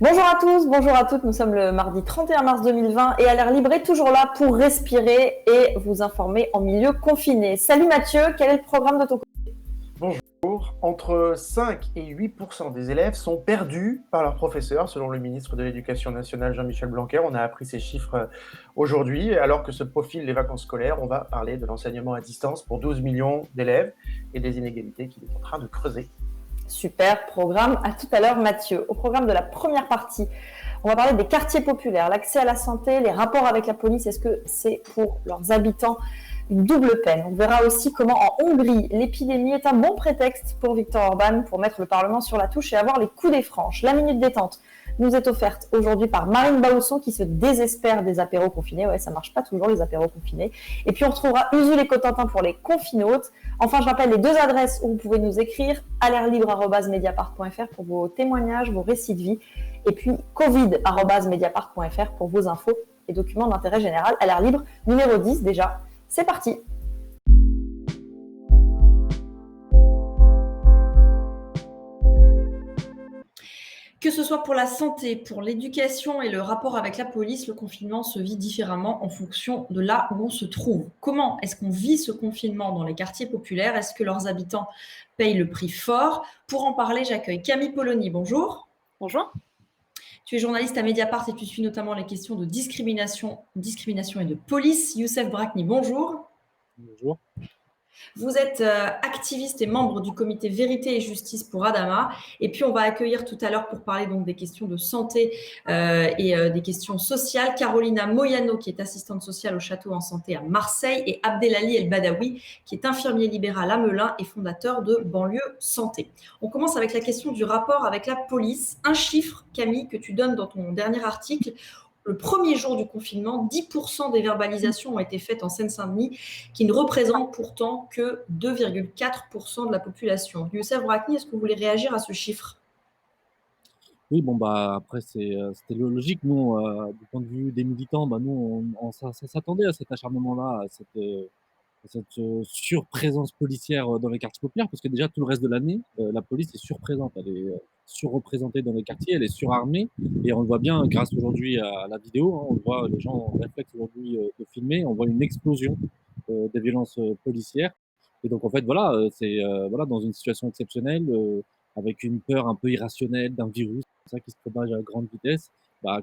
Bonjour à tous, bonjour à toutes. Nous sommes le mardi 31 mars 2020 et à l'air libre est toujours là pour respirer et vous informer en milieu confiné. Salut Mathieu, quel est le programme de ton côté? Bonjour. Entre 5 et 8% des élèves sont perdus par leurs professeurs, selon le ministre de l'Éducation nationale Jean-Michel Blanquer. On a appris ces chiffres aujourd'hui. Alors que se profilent les vacances scolaires, on va parler de l'enseignement à distance pour 12 millions d'élèves et des inégalités qu'il est en train de creuser. Super programme. À tout à l'heure Mathieu. Au programme de la première partie, on va parler des quartiers populaires, l'accès à la santé, les rapports avec la police. Est-ce que c'est pour leurs habitants une double peine? On verra aussi comment en Hongrie, l'épidémie est un bon prétexte pour Viktor Orban pour mettre le Parlement sur la touche et avoir les coups des franches. La minute détente nous est offerte aujourd'hui par Marine Bausson qui se désespère des apéros confinés. Ouais, ça marche pas toujours les apéros confinés. Et puis on retrouvera Usul et Cotentin pour les confinautes. Enfin, je rappelle les deux adresses où vous pouvez nous écrire, alairlibre@mediapart.fr pour vos témoignages, vos récits de vie, et puis covid@mediapart.fr pour vos infos et documents d'intérêt général. À l'air libre, numéro 10 déjà. C'est parti. Que ce soit pour la santé, pour l'éducation et le rapport avec la police, le confinement se vit différemment en fonction de là où on se trouve. Comment est-ce qu'on vit ce confinement dans les quartiers populaires? Est-ce que leurs habitants payent le prix fort? Pour en parler, j'accueille Camille Polony. Bonjour. Bonjour. Tu es journaliste à Mediapart et tu suis notamment les questions de discrimination et de police. Youssef Brakni, bonjour. Bonjour. Vous êtes activiste et membre du comité Vérité et Justice pour Adama. Et puis, on va accueillir tout à l'heure pour parler donc des questions de santé et des questions sociales Carolina Moyano, qui est assistante sociale au Château en Santé à Marseille, et Abdelali El Badawi, qui est infirmier libéral à Melun et fondateur de Banlieue Santé. On commence avec la question du rapport avec la police. Un chiffre, Camille, que tu donnes dans ton dernier article. Le premier jour du confinement, 10% des verbalisations ont été faites en Seine-Saint-Denis, qui ne représentent pourtant que 2,4% de la population. Youssef Brakni, est-ce que vous voulez réagir à ce chiffre? Oui, bon, après, c'était logique. Nous, du point de vue des militants, nous, ça s'attendait à cet acharnement-là, à cette surprésence policière dans les quartiers populaires, parce que déjà, tout le reste de l'année, la police est surprésente. Elle est surreprésentée dans les quartiers, elle est surarmée. Et on le voit bien grâce aujourd'hui à la vidéo. On le voit, les gens réflexent aujourd'hui de filmer. On voit une explosion des violences policières. Et donc, en fait, voilà, voilà, dans une situation exceptionnelle, avec une peur un peu irrationnelle d'un virus ça qui se propage à grande vitesse,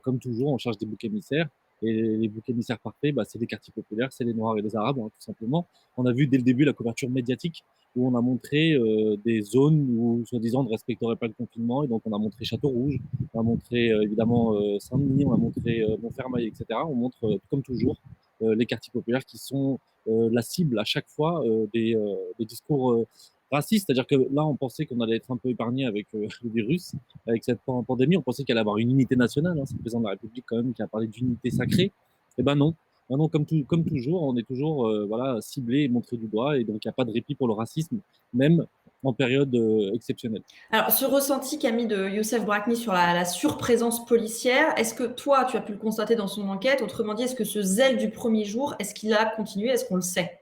comme toujours, on cherche des boucs émissaires. Et les boucs émissaires parfaits, c'est les quartiers populaires, c'est les Noirs et les Arabes, tout simplement. On a vu dès le début la couverture médiatique où on a montré des zones où, soi-disant, on ne respecterait pas le confinement. Et donc, on a montré Château-Rouge, on a montré évidemment Saint-Denis, on a montré Montfermeil, etc. On montre, comme toujours, les quartiers populaires qui sont la cible à chaque fois des discours racistes. C'est-à-dire que là, on pensait qu'on allait être un peu épargné avec le virus, avec cette pandémie. On pensait qu'elle allait avoir une unité nationale. C'est le président de la République quand même qui a parlé d'unité sacrée. Eh ben non. Ben non, comme toujours, on est toujours voilà, ciblé et montré du doigt. Et donc, il n'y a pas de répit pour le racisme, même en période exceptionnelle. Alors, ce ressenti qu'a mis de Youssef Brakni sur la surprésence policière, est-ce que toi, tu as pu le constater dans son enquête? Autrement dit, est-ce que ce zèle du premier jour, est-ce qu'il a continué? Est-ce qu'on le sait?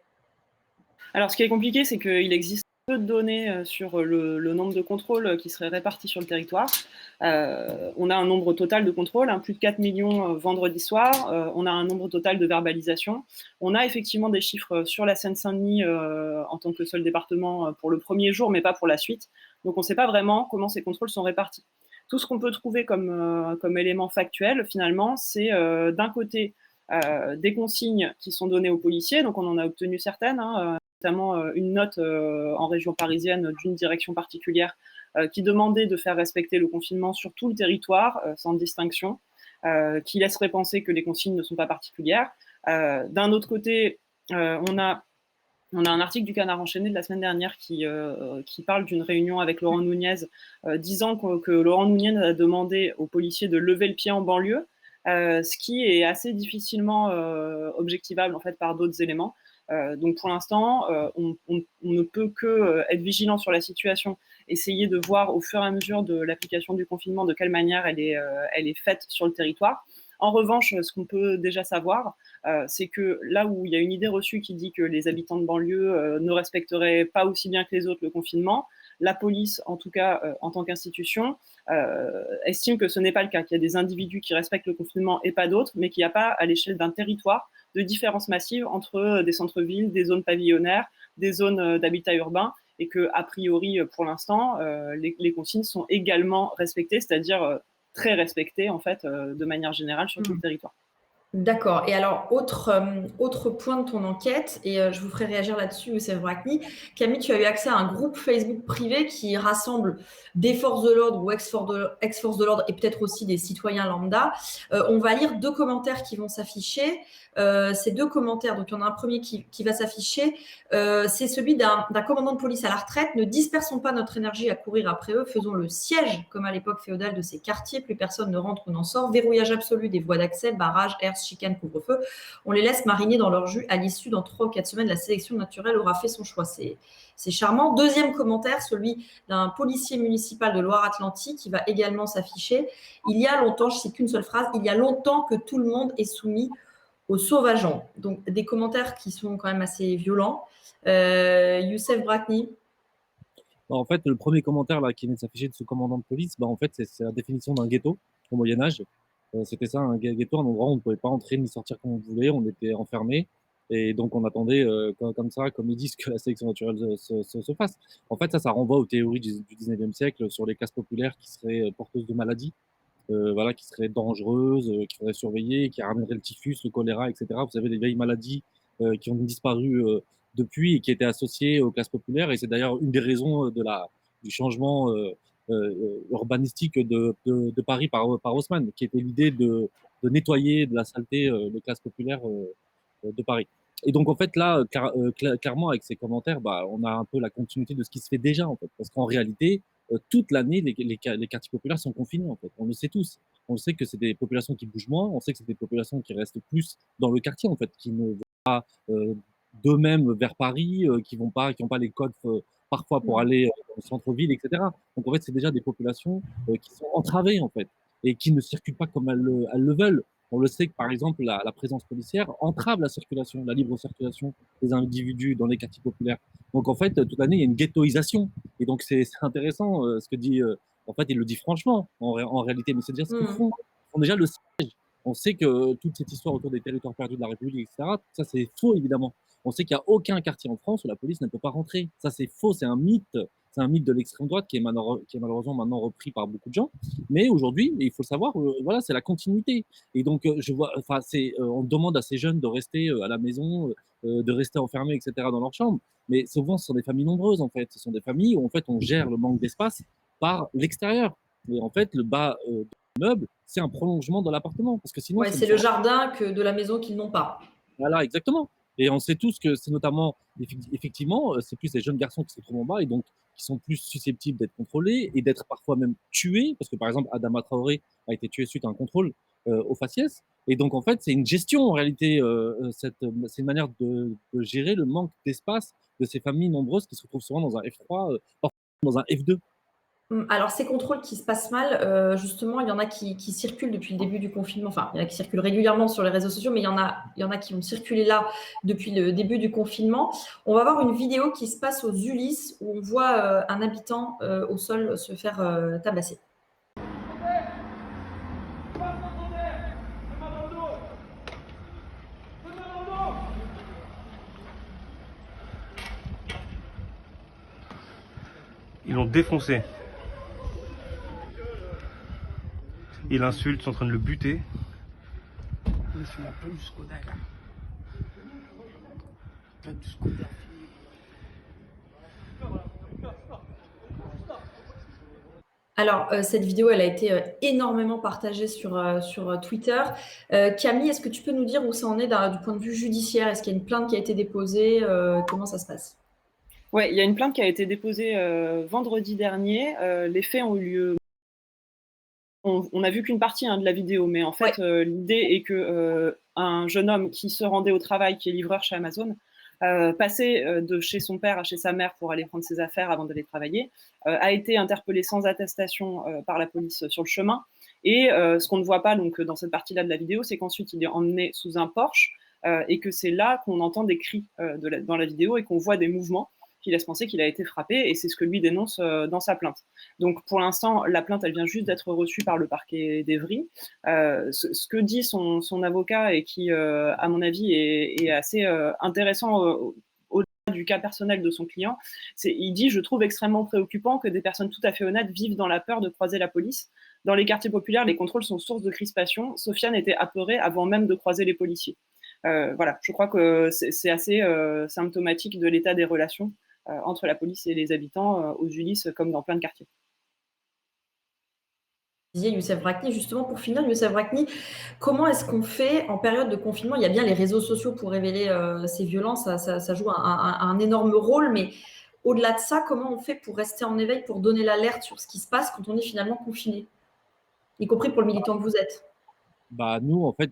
Alors, ce qui est compliqué, c'est qu'il existe peu de données sur le nombre de contrôles qui seraient répartis sur le territoire. On a un nombre total de contrôles, plus de 4 millions vendredi soir. On a un nombre total de verbalisations. On a effectivement des chiffres sur la Seine-Saint-Denis en tant que seul département pour le premier jour, mais pas pour la suite. Donc, on ne sait pas vraiment comment ces contrôles sont répartis. Tout ce qu'on peut trouver comme élément factuel, finalement, c'est d'un côté des consignes qui sont données aux policiers. Donc, on en a obtenu certaines, notamment une note en région parisienne d'une direction particulière qui demandait de faire respecter le confinement sur tout le territoire, sans distinction, qui laisserait penser que les consignes ne sont pas particulières. D'un autre côté, on a un article du Canard enchaîné de la semaine dernière qui parle d'une réunion avec Laurent Nunez, disant que Laurent Nunez a demandé aux policiers de lever le pied en banlieue, ce qui est assez difficilement objectivable en fait, par d'autres éléments. Donc pour l'instant, on ne peut que être vigilant sur la situation, essayer de voir au fur et à mesure de l'application du confinement de quelle manière elle est faite sur le territoire. En revanche, ce qu'on peut déjà savoir, c'est que là où il y a une idée reçue qui dit que les habitants de banlieue ne respecteraient pas aussi bien que les autres le confinement, la police, en tout cas en tant qu'institution, estime que ce n'est pas le cas, qu'il y a des individus qui respectent le confinement et pas d'autres, mais qu'il n'y a pas à l'échelle d'un territoire de différence massive entre des centres-villes, des zones pavillonnaires, des zones d'habitat urbain, et que, a priori, pour l'instant, les consignes sont également respectées, c'est-à-dire très respectées, en fait, de manière générale sur tout le territoire. D'accord. Et alors, autre point de ton enquête, et je vous ferai réagir là-dessus, Youssef Brakni. Camille, tu as eu accès à un groupe Facebook privé qui rassemble des forces de l'ordre ou ex-forces de l'ordre et peut-être aussi des citoyens lambda. On va lire 2 commentaires qui vont s'afficher. Ces 2 commentaires, donc il y en a un premier qui va s'afficher, c'est celui d'un commandant de police à la retraite. Ne dispersons pas notre énergie à courir après eux, faisons le siège, comme à l'époque féodale, de ces quartiers, plus personne ne rentre ou n'en sort, verrouillage absolu des voies d'accès, barrages, herses, chicane, couvre-feu. On les laisse mariner dans leur jus. À l'issue, dans 3 ou 4 semaines, la sélection naturelle aura fait son choix. C'est charmant. Deuxième commentaire, celui d'un policier municipal de Loire-Atlantique qui va également s'afficher. Il y a longtemps, je ne sais qu'une seule phrase, il y a longtemps que tout le monde est soumis aux sauvageants. Donc, des commentaires qui sont quand même assez violents. Youssef Brakni. En fait, le premier commentaire là, qui vient de s'afficher de ce commandant de police, en fait, c'est la définition d'un ghetto au Moyen-Âge. C'était ça, un ghetto, un endroit où on ne pouvait pas entrer ni sortir comme on voulait, on était enfermés. Et donc, on attendait, comme ça, comme ils disent, que la sélection naturelle se fasse. En fait, ça renvoie aux théories du 19e siècle sur les classes populaires qui seraient porteuses de maladies, voilà, qui seraient dangereuses, qu'il faudrait surveiller, qui ramèneraient le typhus, le choléra, etc. Vous savez, les vieilles maladies qui ont disparu depuis et qui étaient associées aux classes populaires. Et c'est d'ailleurs une des raisons du changement urbanistique de Paris par Haussmann, qui était l'idée de nettoyer de la saleté les classes populaires de Paris. Et donc, en fait, là, clairement, avec ces commentaires, on a un peu la continuité de ce qui se fait déjà, en fait. Parce qu'en réalité, toute l'année, les quartiers populaires sont confinés, en fait. On le sait tous. On sait que c'est des populations qui bougent moins. On sait que c'est des populations qui restent plus dans le quartier, en fait, qui ne vont pas d'eux-mêmes vers Paris, qui n'ont pas les codes parfois pour aller au centre-ville, etc. Donc, en fait, c'est déjà des populations qui sont entravées, en fait, et qui ne circulent pas comme elles le veulent. On le sait que, par exemple, la présence policière entrave la circulation, la libre circulation des individus dans les quartiers populaires. Donc, en fait, toute l'année, il y a une ghettoisation. Et donc, c'est intéressant ce que dit. En fait, il le dit franchement, en réalité, mais c'est déjà ce qu'ils font. Ils font déjà le siège. On sait que toute cette histoire autour des territoires perdus de la République, etc., ça, c'est faux, évidemment. On sait qu'il n'y a aucun quartier en France où la police ne peut pas rentrer. Ça, c'est faux, c'est un mythe. C'est un mythe de l'extrême droite qui est malheureusement maintenant repris par beaucoup de gens. Mais aujourd'hui, il faut le savoir, voilà, c'est la continuité. Et donc, on demande à ces jeunes de rester à la maison, de rester enfermés, etc., dans leur chambre. Mais souvent, ce sont des familles nombreuses, en fait. Ce sont des familles où, en fait, on gère le manque d'espace par l'extérieur. Et en fait, le bas de l'immeuble, c'est un prolongement de l'appartement. Parce que sinon, c'est le jardin que de la maison qu'ils n'ont pas. Voilà, exactement. Et on sait tous que c'est notamment, effectivement, c'est plus les jeunes garçons qui se trouvent en bas et donc qui sont plus susceptibles d'être contrôlés et d'être parfois même tués. Parce que, par exemple, Adama Traoré a été tué suite à un contrôle au faciès. Et donc, en fait, c'est une gestion, en réalité. C'est une manière de gérer le manque d'espace de ces familles nombreuses qui se retrouvent souvent dans un F3, parfois dans un F2. Alors, ces contrôles qui se passent mal, justement, il y en a qui circulent depuis le début du confinement. Enfin, il y en a qui circulent régulièrement sur les réseaux sociaux, mais il y en a qui ont circulé là depuis le début du confinement. On va voir une vidéo qui se passe aux Ulysses où on voit un habitant au sol se faire tabasser. Ils l'ont défoncé. Il insulte, ils sont en train de le buter. Alors, cette vidéo, elle a été énormément partagée sur Twitter. Camille, est-ce que tu peux nous dire où ça en est du point de vue judiciaire? Est-ce qu'il y a une plainte qui a été déposée? Comment ça se passe? Oui, il y a une plainte qui a été déposée vendredi dernier. Les faits ont eu lieu. On n'a vu qu'une partie de la vidéo, mais en fait, l'idée est que un jeune homme qui se rendait au travail, qui est livreur chez Amazon, passait de chez son père à chez sa mère pour aller prendre ses affaires avant d'aller travailler, a été interpellé sans attestation par la police sur le chemin. Et ce qu'on ne voit pas donc, dans cette partie-là de la vidéo, c'est qu'ensuite, il est emmené sous un Porsche et que c'est là qu'on entend des cris dans la vidéo et qu'on voit des mouvements qui laissent penser qu'il a été frappé, et c'est ce que lui dénonce dans sa plainte. Donc pour l'instant, la plainte, elle vient juste d'être reçue par le parquet d'Evry. Ce que dit son avocat, et qui, à mon avis, est assez intéressant au-delà du cas personnel de son client, il dit « Je trouve extrêmement préoccupant que des personnes tout à fait honnêtes vivent dans la peur de croiser la police. Dans les quartiers populaires, les contrôles sont source de crispation. Sofiane était apeurée avant même de croiser les policiers. » Voilà, je crois que c'est assez symptomatique de l'état des relations entre la police et les habitants aux Ulysses, comme dans plein de quartiers. Youssef Brakni, justement, pour finir, Youssef Brakni, comment est-ce qu'on fait en période de confinement? Il y a bien les réseaux sociaux pour révéler ces violences, ça joue un énorme rôle, mais au-delà de ça, comment on fait pour rester en éveil, pour donner l'alerte sur ce qui se passe quand on est finalement confiné, y compris pour le militant que vous êtes? Bah, nous, en fait,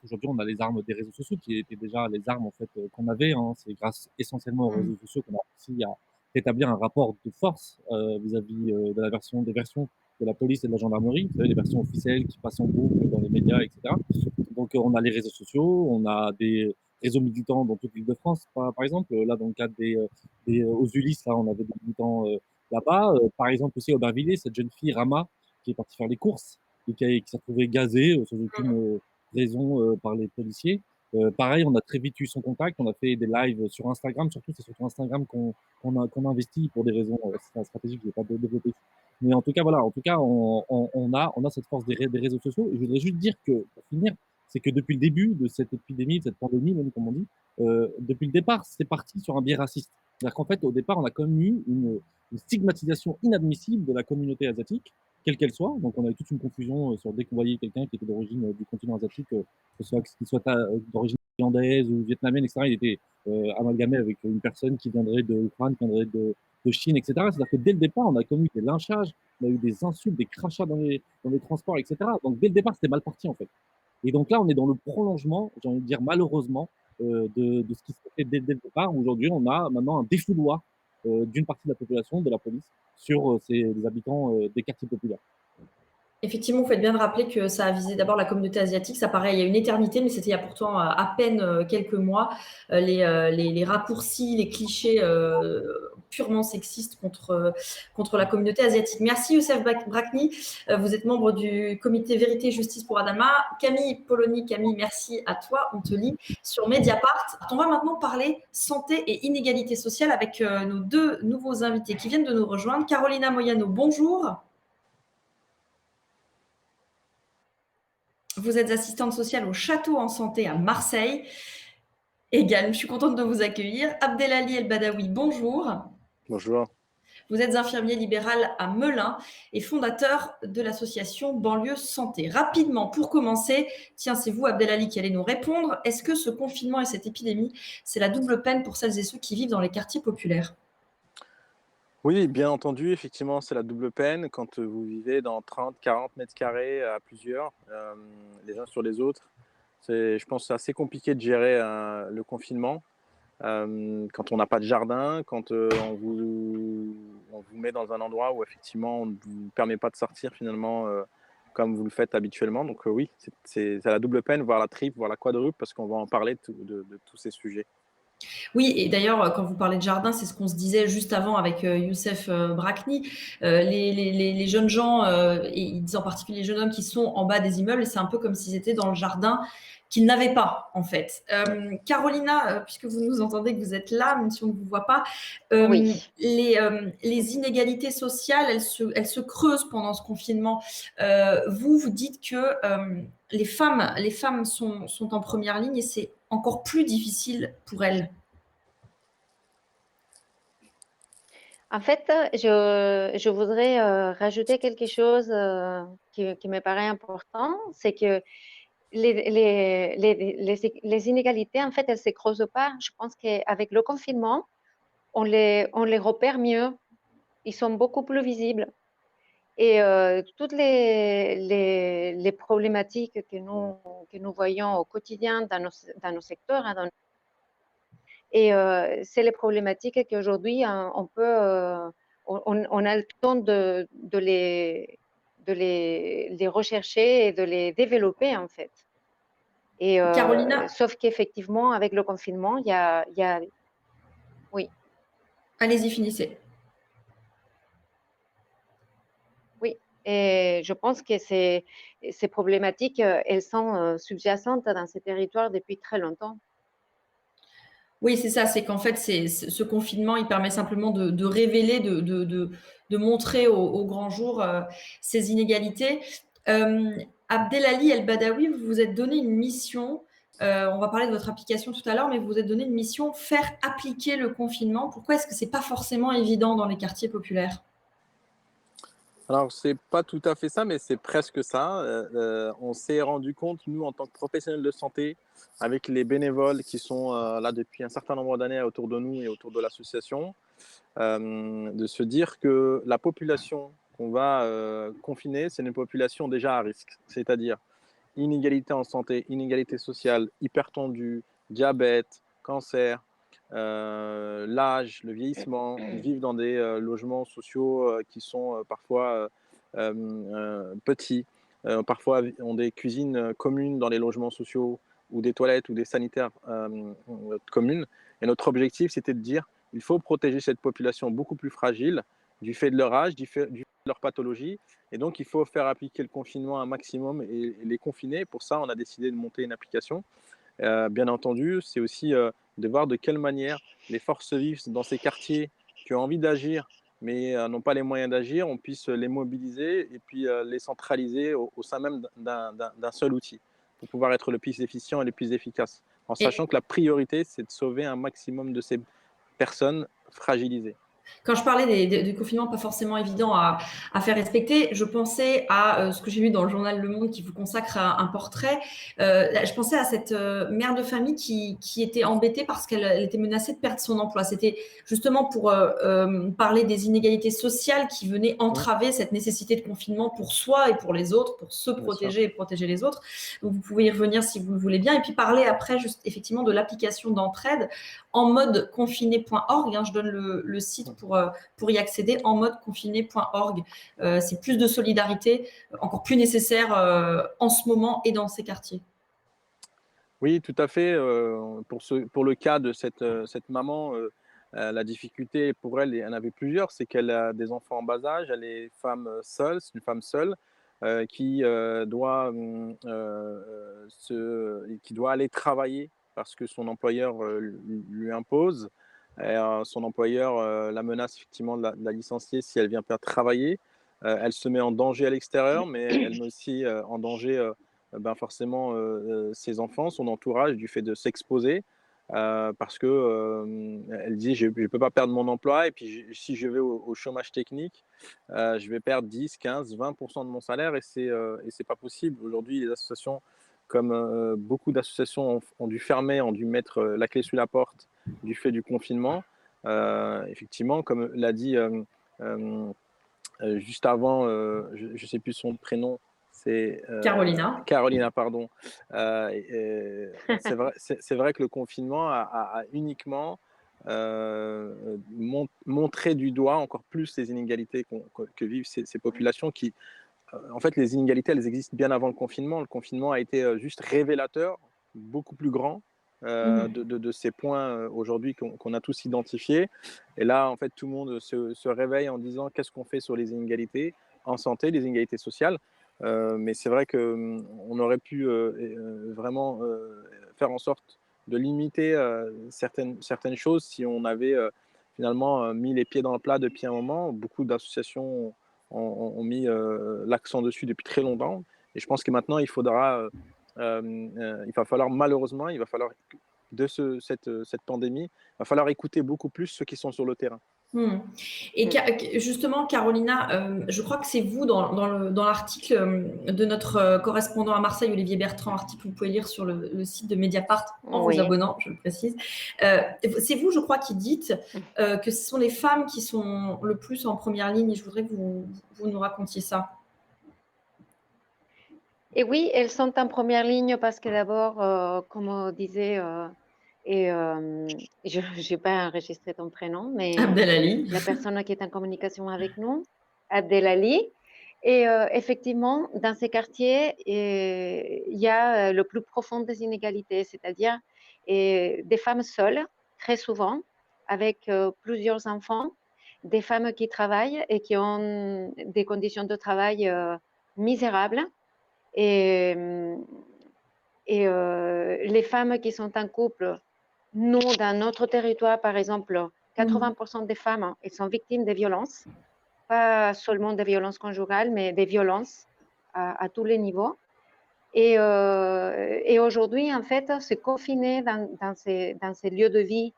aujourd'hui, on a les armes des réseaux sociaux qui étaient déjà les armes en fait qu'on avait. Hein. C'est grâce essentiellement aux réseaux sociaux qu'on a réussi à rétablir un rapport de force vis-à-vis des versions de la police et de la gendarmerie. Vous savez, les versions officielles qui passent en boucle dans les médias, etc. Donc, on a les réseaux sociaux, on a des réseaux militants dans toute l'Île-de-France, par exemple. Là, dans le cadre aux Ulysses, là, on avait des militants là-bas. Par exemple, aussi à Aubervilliers, cette jeune fille, Rama, qui est partie faire les courses et qui s'est retrouvée gazée sans aucune raison par les policiers. Pareil, on a très vite eu son contact, on a fait des lives sur Instagram, surtout c'est sur Instagram qu'on a investi pour des raisons stratégiques, je ne vais pas développer. Mais en tout cas, voilà, on a cette force des réseaux sociaux. Et je voudrais juste dire que, pour finir, c'est que depuis le début de cette épidémie, de cette pandémie, même comme on dit, depuis le départ, c'est parti sur un biais raciste. C'est-à-dire qu'en fait, au départ, on a quand même eu une stigmatisation inadmissible de la communauté asiatique, quelle qu'elle soit. Donc, on a eu toute une confusion sur dès qu'on voyait quelqu'un qui était d'origine du continent asiatique, que ce soit qu'il soit d'origine thaïlandaise ou vietnamienne, etc. Il était amalgamé avec une personne qui viendrait de l'Ukraine, qui viendrait de Chine, etc. C'est-à-dire que dès le départ, on a commis des lynchages, on a eu des insultes, des crachats dans les transports, etc. Donc, dès le départ, c'était mal parti, en fait. Et donc là, on est dans le prolongement, j'ai envie de dire malheureusement, de ce qui s'est fait dès le départ. Aujourd'hui, on a maintenant un défouloir d'une partie de la population, de la police, sur les habitants des quartiers populaires. Effectivement, vous faites bien de rappeler que ça a visé d'abord la communauté asiatique. Ça paraît il y a une éternité, mais c'était il y a pourtant à peine quelques mois. Les raccourcis, les clichés purement sexistes contre la communauté asiatique. Merci Youssef Brakni. Vous êtes membre du comité Vérité et Justice pour Adama. Camille Polony, Camille, merci à toi. On te lit sur Mediapart. On va maintenant parler santé et inégalité sociale avec nos deux nouveaux invités qui viennent de nous rejoindre. Carolina Moyano, bonjour. Vous êtes assistante sociale au Château en Santé à Marseille. Également, je suis contente de vous accueillir. Abdelali El Badawi, bonjour. Bonjour. Vous êtes infirmier libéral à Melun et fondateur de l'association Banlieue Santé. Rapidement, pour commencer, tiens, c'est vous, Abdelali, qui allez nous répondre. Est-ce que ce confinement et cette épidémie, c'est la double peine pour celles et ceux qui vivent dans les quartiers populaires ? Oui, bien entendu, effectivement, c'est la double peine quand vous vivez dans 30, 40 mètres carrés à plusieurs, les uns sur les autres. Je pense que c'est assez compliqué de gérer le confinement quand on n'a pas de jardin, quand on vous met dans un endroit où effectivement on ne vous permet pas de sortir finalement comme vous le faites habituellement. Donc oui, c'est la double peine, voire la triple, voire la quadruple, parce qu'on va en parler de tous ces sujets. Oui, et d'ailleurs, quand vous parlez de jardin, c'est ce qu'on se disait juste avant avec Youssef Brakni. Les jeunes gens, et ils disent en particulier les jeunes hommes qui sont en bas des immeubles, c'est un peu comme s'ils étaient dans le jardin qu'ils n'avaient pas, en fait. Carolina, puisque vous nous entendez que vous êtes là, même si on ne vous voit pas, Oui. les inégalités sociales, elles se creusent pendant ce confinement. Vous dites que les femmes sont en première ligne et c'est encore plus difficile pour elles. En fait, je voudrais rajouter quelque chose qui me paraît important, c'est que les inégalités, en fait, elles ne se creusent pas. Je pense qu'avec le confinement, on les repère mieux. Ils sont beaucoup plus visibles. Et toutes les problématiques que nous voyons au quotidien dans nos secteurs, hein, et c'est les problématiques qu'aujourd'hui on a le temps de les rechercher et de les développer en fait. Et Carolina, sauf qu'effectivement avec le confinement, il y a oui. Allez-y, finissez. Oui, et je pense que ces problématiques, elles sont sous-jacentes dans ces territoires depuis très longtemps. Oui, c'est ça, c'est qu'en fait, ce confinement, il permet simplement de révéler, de montrer au grand jour ces inégalités. Abdelali El Badawi, vous vous êtes donné une mission, on va parler de votre application tout à l'heure, mais vous vous êtes donné une mission, faire appliquer le confinement. Pourquoi est-ce que c'est pas forcément évident dans les quartiers populaires? Alors, c'est pas tout à fait ça, mais c'est presque ça. On s'est rendu compte, nous, en tant que professionnels de santé, avec les bénévoles qui sont là depuis un certain nombre d'années autour de nous et autour de l'association, de se dire que la population qu'on va confiner, c'est une population déjà à risque. C'est-à-dire inégalité en santé, inégalité sociale, hypertendue, diabète, cancer, l'âge, le vieillissement. Ils vivent dans des logements sociaux qui sont parfois petits, parfois ont des cuisines communes dans les logements sociaux ou des toilettes ou des sanitaires communes. Et notre objectif, c'était de dire il faut protéger cette population beaucoup plus fragile du fait de leur âge, du fait de leur pathologie. Et donc, il faut faire appliquer le confinement un maximum et les confiner. Pour ça, on a décidé de monter une application. Bien entendu, c'est aussi de voir de quelle manière les forces vives dans ces quartiers qui ont envie d'agir, mais n'ont pas les moyens d'agir, on puisse les mobiliser et puis les centraliser au sein même d'un seul outil pour pouvoir être le plus efficient et le plus efficace, en sachant que la priorité, c'est de sauver un maximum de ces personnes fragilisées. Quand je parlais du confinement pas forcément évident à faire respecter, je pensais à ce que j'ai lu dans le journal Le Monde qui vous consacre un portrait. Je pensais à cette mère de famille qui était embêtée parce qu'elle était menacée de perdre son emploi. C'était justement pour parler des inégalités sociales qui venaient entraver cette nécessité de confinement pour soi et pour les autres, pour se protéger et protéger les autres. Donc vous pouvez y revenir si vous le voulez bien. Et puis parler après juste effectivement de l'application d'entraide en mode confiné.org. Je donne le site pour y accéder, en mode confiné.org. C'est plus de solidarité, encore plus nécessaire en ce moment et dans ces quartiers. Oui, tout à fait. Pour le cas de cette maman, la difficulté pour elle, et elle en avait plusieurs, c'est qu'elle a des enfants en bas âge, elle est femme seule, c'est une femme seule qui doit qui doit aller travailler parce que son employeur lui impose. Et, son employeur la menace effectivement de la licencier si elle vient pas travailler. Elle se met en danger à l'extérieur, mais elle met aussi en danger ben forcément ses enfants, son entourage, du fait de s'exposer. Parce que elle dit je ne peux pas perdre mon emploi et puis si je vais au chômage technique, je vais perdre 10, 15, 20% de mon salaire et c'est pas possible. Aujourd'hui, les associations, comme beaucoup d'associations ont dû fermer, ont dû mettre la clé sous la porte du fait du confinement. Effectivement, comme l'a dit juste avant, je ne sais plus son prénom, c'est Carolina. Carolina, pardon. C'est vrai que le confinement a uniquement montré du doigt encore plus les inégalités que vivent ces populations qui, en fait, les inégalités, elles existent bien avant le confinement. Le confinement a été juste révélateur, beaucoup plus grand de ces points aujourd'hui qu'on a tous identifiés. Et là, en fait, tout le monde se réveille en disant qu'est-ce qu'on fait sur les inégalités en santé, les inégalités sociales. Mais c'est vrai qu'on aurait pu vraiment faire en sorte de limiter certaines choses si on avait finalement mis les pieds dans le plat depuis un moment. Beaucoup d'associations ont mis l'accent dessus depuis très longtemps. Et je pense que maintenant, il va falloir malheureusement, de cette pandémie, il va falloir écouter beaucoup plus ceux qui sont sur le terrain. Et justement, Carolina, je crois que c'est vous dans l'article de notre correspondant à Marseille, Olivier Bertrand, article que vous pouvez lire sur le site de Mediapart en vous abonnant, je le précise. C'est vous, je crois, qui dites que ce sont les femmes qui sont le plus en première ligne et je voudrais que vous nous racontiez ça. Et oui, elles sont en première ligne parce que d'abord, comme on disait, je n'ai pas enregistré ton prénom, mais Abdelali. La personne qui est en communication avec nous, Abdelali. Et effectivement, dans ces quartiers, il y a le plus profond des inégalités, c'est-à-dire des femmes seules, très souvent, avec plusieurs enfants, des femmes qui travaillent et qui ont des conditions de travail misérables. Et les femmes qui sont en couple, nous, dans notre territoire, par exemple, 80% des femmes, elles sont victimes de violences, pas seulement des violences conjugales, mais des violences à tous les niveaux. Et aujourd'hui, en fait, se confiner dans ces lieux de vie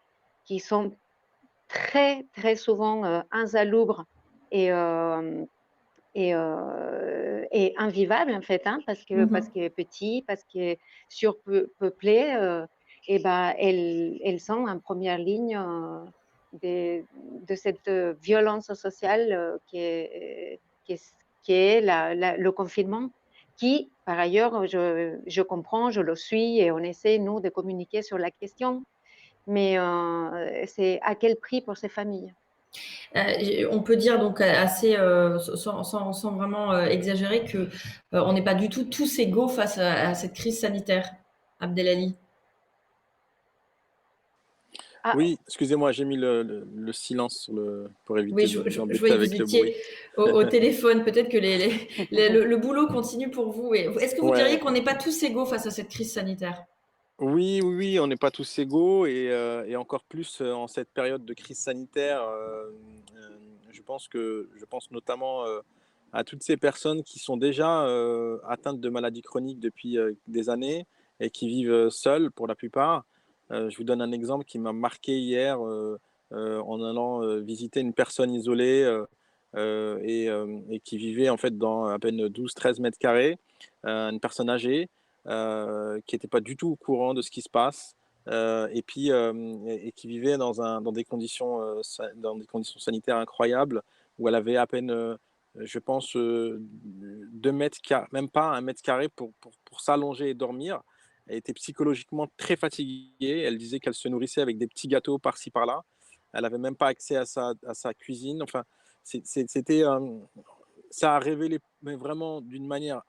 qui sont très, très souvent insalubres et invivables, en fait, parce que petits, parce que surpeuplés, et ben, elles sont en première ligne de cette violence sociale qui est le confinement, qui, par ailleurs, je comprends, je le suis et on essaie, nous, de communiquer sur la question, mais c'est à quel prix pour ces familles? On peut dire donc assez, sans vraiment exagérer, que on n'est pas du tout tous égaux face à cette crise sanitaire, Abdelali. Ah, Oui, excusez-moi, j'ai mis le silence pour Oui, éviter je d'embêter voyais que avec vous le bruit. étiez au téléphone. Peut-être que le boulot continue pour vous. Est-ce que vous diriez Ouais. qu'on n'est pas tous égaux face à cette crise sanitaire? Oui, on n'est pas tous égaux et encore plus en cette période de crise sanitaire. Je pense notamment à toutes ces personnes qui sont déjà atteintes de maladies chroniques depuis des années et qui vivent seules pour la plupart. Je vous donne un exemple qui m'a marqué hier en allant visiter une personne isolée et qui vivait en fait dans à peine 12-13 mètres carrés, une personne âgée qui n'était pas du tout au courant de ce qui se passe et qui vivait dans des conditions sanitaires incroyables où elle avait à peine, je pense, 2 mètres carrés, même pas 1 mètre carré pour s'allonger et dormir. Elle était psychologiquement très fatiguée. Elle disait qu'elle se nourrissait avec des petits gâteaux par-ci par-là. Elle n'avait même pas accès à sa cuisine. Enfin, c'était, ça a révélé, mais vraiment d'une manière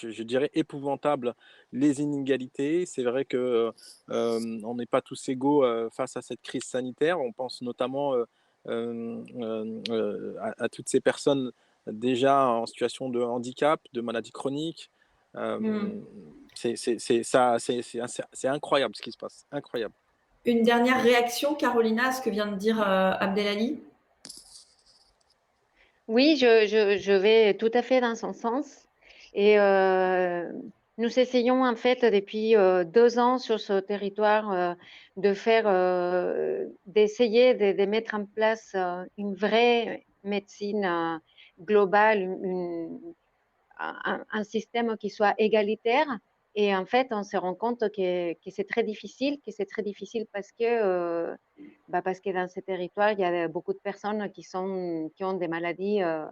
je dirais épouvantable, les inégalités. C'est vrai que on n'est pas tous égaux face à cette crise sanitaire. On pense notamment à toutes ces personnes déjà en situation de handicap, de maladie chronique. C'est incroyable ce qui se passe, incroyable. Une dernière réaction, Carolina, à ce que vient de dire Abdelali? oui, je vais tout à fait dans son sens. Et nous essayons en fait depuis 2 ans sur ce territoire d'essayer de mettre en place une vraie médecine globale, un système qui soit égalitaire. Et en fait, on se rend compte que c'est très difficile, parce que dans ces territoires, il y a beaucoup de personnes qui ont des maladies en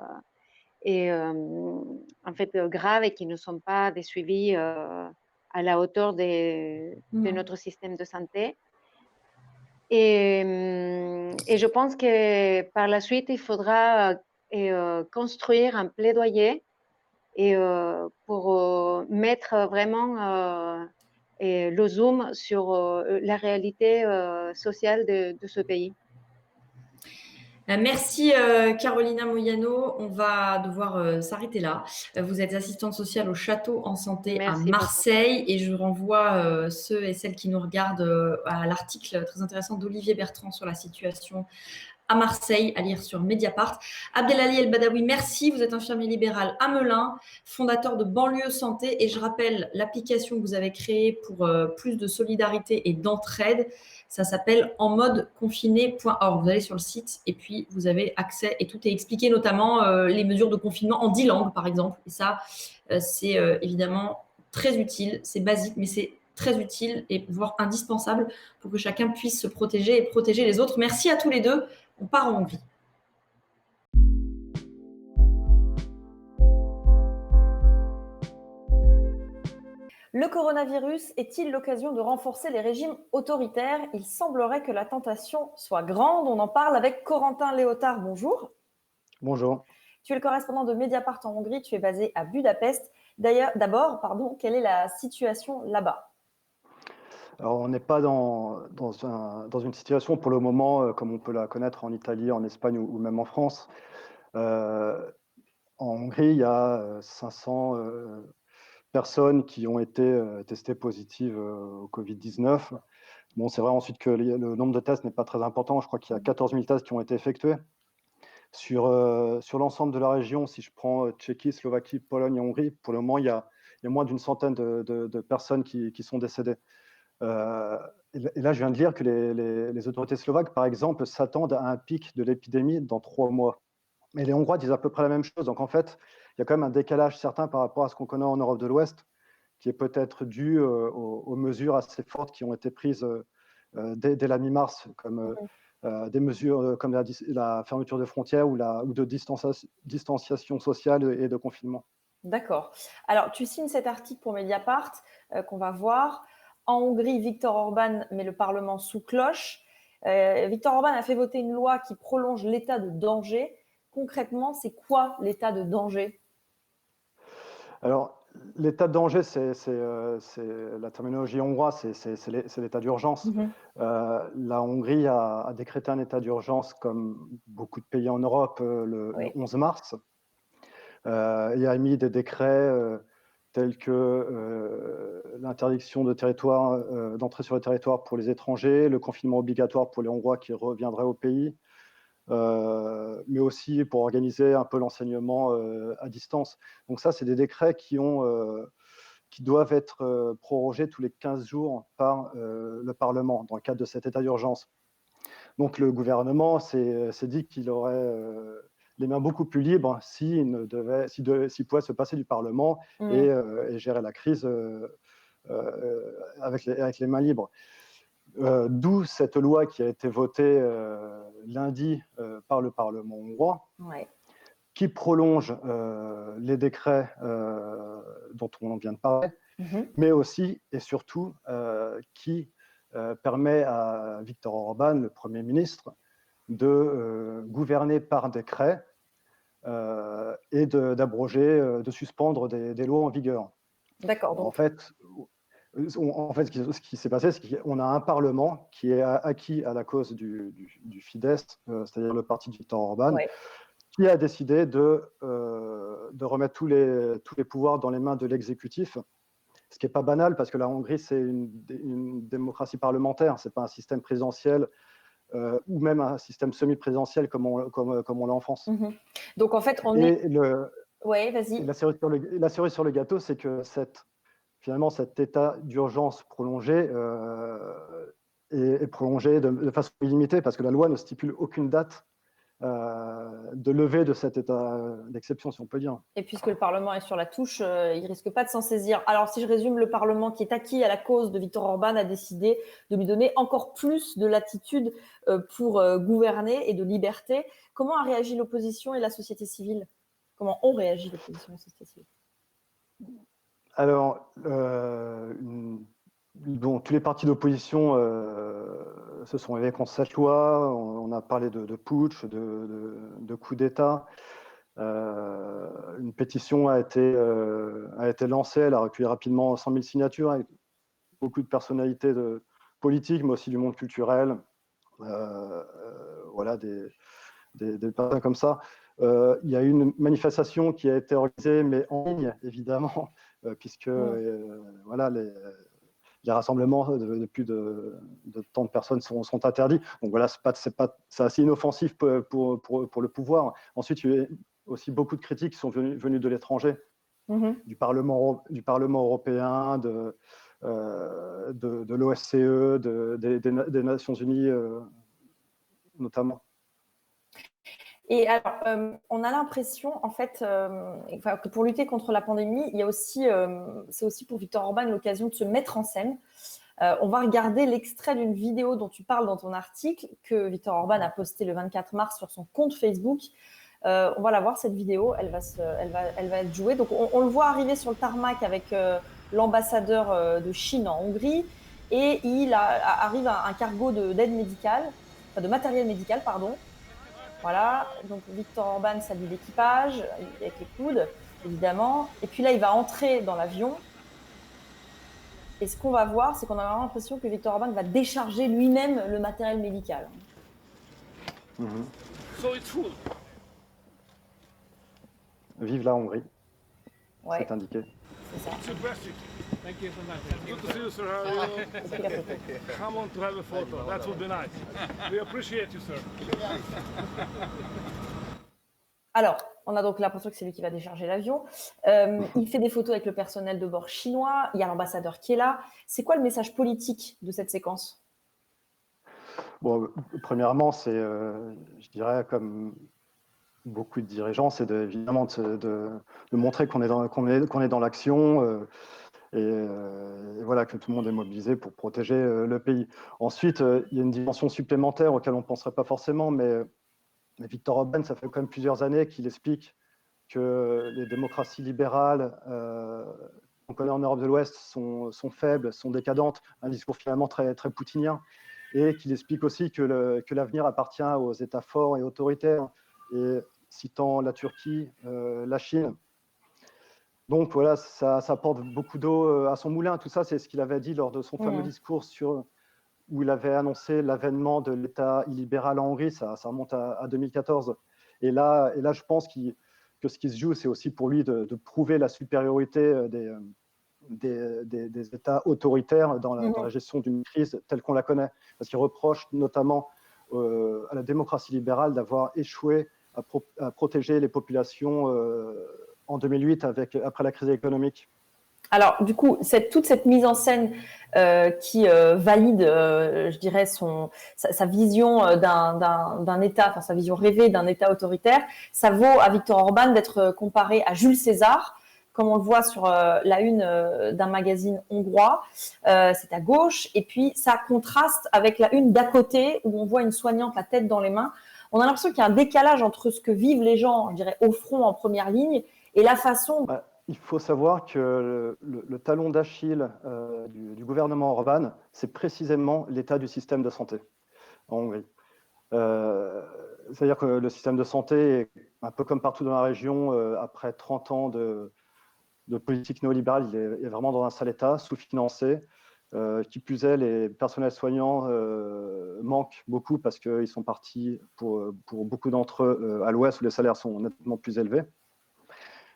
fait graves et qui ne sont pas des suivis à la hauteur de notre système de santé. Et je pense que par la suite, il faudra construire un plaidoyer pour mettre vraiment le zoom sur la réalité sociale de ce pays. Merci Carolina Moyano. On va devoir s'arrêter là. Vous êtes assistante sociale au Château en Santé à Merci Marseille et je renvoie ceux et celles qui nous regardent à l'article très intéressant d'Olivier Bertrand sur la situation à Marseille, à lire sur Mediapart. Abdelali El Badawi, merci. Vous êtes infirmier libéral à Melun, fondateur de Banlieue Santé. Et je rappelle l'application que vous avez créée pour plus de solidarité et d'entraide. Ça s'appelle enmodeconfiné.org. Vous allez sur le site et puis vous avez accès et tout est expliqué, notamment les mesures de confinement en 10 langues, par exemple. Et ça, c'est évidemment très utile. C'est basique, mais c'est très utile et voire indispensable pour que chacun puisse se protéger et protéger les autres. Merci à tous les deux. On part en Hongrie. Le coronavirus est-il l'occasion de renforcer les régimes autoritaires? Il semblerait que la tentation soit grande. On en parle avec Corentin Léotard. Bonjour. Bonjour. Tu es le correspondant de Mediapart en Hongrie. Tu es basé à Budapest. D'abord, quelle est la situation là-bas? Alors, on n'est pas dans une situation pour le moment comme on peut la connaître en Italie, en Espagne ou même en France. En Hongrie, il y a 500 personnes qui ont été testées positives au Covid-19. Bon, c'est vrai ensuite que le nombre de tests n'est pas très important. Je crois qu'il y a 14 000 tests qui ont été effectués. Sur l'ensemble de la région, si je prends Tchéquie, Slovaquie, Pologne et Hongrie, pour le moment, il y a moins d'une centaine de personnes qui sont décédées. Et là, je viens de lire que les autorités slovaques, par exemple, s'attendent à un pic de l'épidémie dans 3 mois. Et les Hongrois disent à peu près la même chose. Donc, en fait, il y a quand même un décalage certain par rapport à ce qu'on connaît en Europe de l'Ouest, qui est peut-être dû aux mesures assez fortes qui ont été prises dès la mi-mars, comme des mesures comme la fermeture de frontières ou de distanciation sociale et de confinement. D'accord. Alors, tu signes cet article pour Mediapart qu'on va voir. En Hongrie, Viktor Orban met le Parlement sous cloche. Viktor Orban a fait voter une loi qui prolonge l'état de danger. Concrètement, c'est quoi l'état de danger? Alors, l'état de danger, c'est la terminologie hongroise, c'est l'état d'urgence. La Hongrie a décrété un état d'urgence, comme beaucoup de pays en Europe, le 11 mars. Et a émis des décrets tels que l'interdiction d'entrée sur le territoire pour les étrangers, le confinement obligatoire pour les Hongrois qui reviendraient au pays, mais aussi pour organiser un peu l'enseignement à distance. Donc ça, c'est des décrets qui doivent être prorogés tous les 15 jours par le Parlement dans le cadre de cet état d'urgence. Donc le gouvernement s'est dit qu'il aurait les mains beaucoup plus libres s'il pouvait se passer du Parlement et gérer la crise avec les mains libres. D'où cette loi qui a été votée lundi par le Parlement hongrois, qui prolonge les décrets dont on vient de parler, mais aussi et surtout qui permet à Viktor Orban, le Premier ministre, de gouverner par décret et d'abroger, de suspendre des lois en vigueur. D'accord. En fait, ce qui s'est passé, c'est qu'on a un Parlement qui est acquis à la cause du Fidesz, c'est-à-dire le parti de Viktor Orban, qui a décidé de remettre tous les pouvoirs dans les mains de l'exécutif, ce qui n'est pas banal parce que la Hongrie, c'est une démocratie parlementaire, ce n'est pas un système présidentiel ou même un système semi-présidentiel comme on l'a en France. Donc en fait, vas-y. La cerise sur le gâteau, c'est que finalement, cet état d'urgence prolongé est prolongé de façon illimitée parce que la loi ne stipule aucune date de levée de cet état d'exception, si on peut dire. Et puisque le Parlement est sur la touche, il ne risque pas de s'en saisir. Alors, si je résume, le Parlement qui est acquis à la cause de Viktor Orban a décidé de lui donner encore plus de latitude pour gouverner et de liberté. Comment a réagi l'opposition et la société civile? Comment ont réagi l'opposition et la société civile? Alors, tous les partis d'opposition se sont élevés contre cette loi. On a parlé de putsch, de coup d'État. Une pétition a été lancée. Elle a recueilli rapidement 100 000 signatures avec beaucoup de personnalités politiques, mais aussi du monde culturel. Voilà, des personnes comme ça. Il y a eu une manifestation qui a été organisée, mais en ligne, évidemment, puisque voilà, les rassemblements de plus de tant de personnes sont interdits. Donc voilà, c'est assez inoffensif pour le pouvoir. Ensuite, il y a eu aussi beaucoup de critiques qui sont venues de l'étranger, du Parlement européen, de l'OSCE, des Nations Unies notamment. Et alors, on a l'impression, en fait, que pour lutter contre la pandémie, c'est aussi pour Viktor Orban l'occasion de se mettre en scène. On va regarder l'extrait d'une vidéo dont tu parles dans ton article, que Viktor Orban a posté le 24 mars sur son compte Facebook. On va la voir, cette vidéo, elle va être jouée. Donc, on le voit arriver sur le tarmac avec l'ambassadeur de Chine en Hongrie, et il arrive un cargo d'aide médicale, enfin de matériel médical, pardon. Voilà, donc Viktor Orban salue l'équipage avec les coudes, évidemment. Et puis là, il va entrer dans l'avion. Et ce qu'on va voir, c'est qu'on a vraiment l'impression que Viktor Orban va décharger lui-même le matériel médical. Vive la Hongrie, Ouais, c'est indiqué. c'est ça. Thank you so much. Good to see you, sir. How are you? Come on to have a photo. That would be nice. We appreciate you, sir. Alors, on a donc l'impression que c'est lui qui va décharger l'avion. Il fait des photos avec le personnel de bord chinois. Il y a l'ambassadeur qui est là. C'est quoi le message politique de cette séquence? Bon, premièrement, c'est, je dirais, comme beaucoup de dirigeants, c'est évidemment de montrer qu'on est dans l'action et voilà, que tout le monde est mobilisé pour protéger le pays. Ensuite, il y a une dimension supplémentaire auquel on ne penserait pas forcément, mais Viktor Orban, ça fait quand même plusieurs années qu'il explique que les démocraties libérales qu'on connaît en Europe de l'Ouest sont faibles, sont décadentes, un discours finalement très, très poutinien, et qu'il explique aussi que l'avenir appartient aux États forts et autoritaires, et citant la Turquie, la Chine. Donc voilà, ça apporte beaucoup d'eau à son moulin. Tout ça, c'est ce qu'il avait dit lors de son fameux discours où il avait annoncé l'avènement de l'État illibéral en Hongrie. Ça remonte à 2014. Et là, je pense que ce qui se joue, c'est aussi pour lui de prouver la supériorité des États autoritaires dans la gestion d'une crise telle qu'on la connaît. Parce qu'il reproche notamment à la démocratie libérale d'avoir échoué à protéger les populations en 2008 après la crise économique. Alors, du coup, toute cette mise en scène qui valide, je dirais, sa vision d'un État, enfin sa vision rêvée d'un État autoritaire, ça vaut à Viktor Orban d'être comparé à Jules César, comme on le voit sur la une d'un magazine hongrois. C'est à gauche, et puis ça contraste avec la une d'à côté, où on voit une soignante la tête dans les mains. On a l'impression qu'il y a un décalage entre ce que vivent les gens, je dirais, au front, en première ligne, et la façon... Il faut savoir que le talon d'Achille du gouvernement Orban, c'est précisément l'état du système de santé en Hongrie. C'est-à-dire que le système de santé est un peu comme partout dans la région, après 30 ans de politique néolibérale, il est vraiment dans un sale état, sous-financé. Qui plus est, les personnels soignants manquent beaucoup parce qu'ils sont partis, pour beaucoup d'entre eux, à l'ouest où les salaires sont nettement plus élevés.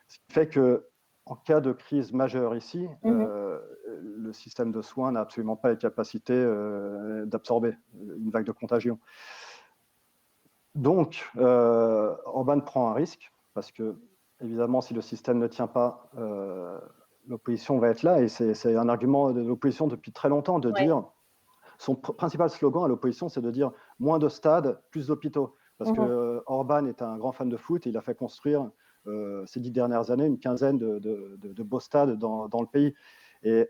Ce qui fait que en cas de crise majeure ici, le système de soins n'a absolument pas les capacités d'absorber une vague de contagion. Donc, Orban prend un risque parce que, évidemment, si le système ne tient pas, l'opposition va être là. Et c'est un argument de l'opposition depuis très longtemps de dire, son principal slogan à l'opposition, c'est de dire moins de stades, plus d'hôpitaux. Parce que Orban est un grand fan de foot et il a fait construire ces 10 dernières années une quinzaine de beaux stades dans le pays. Et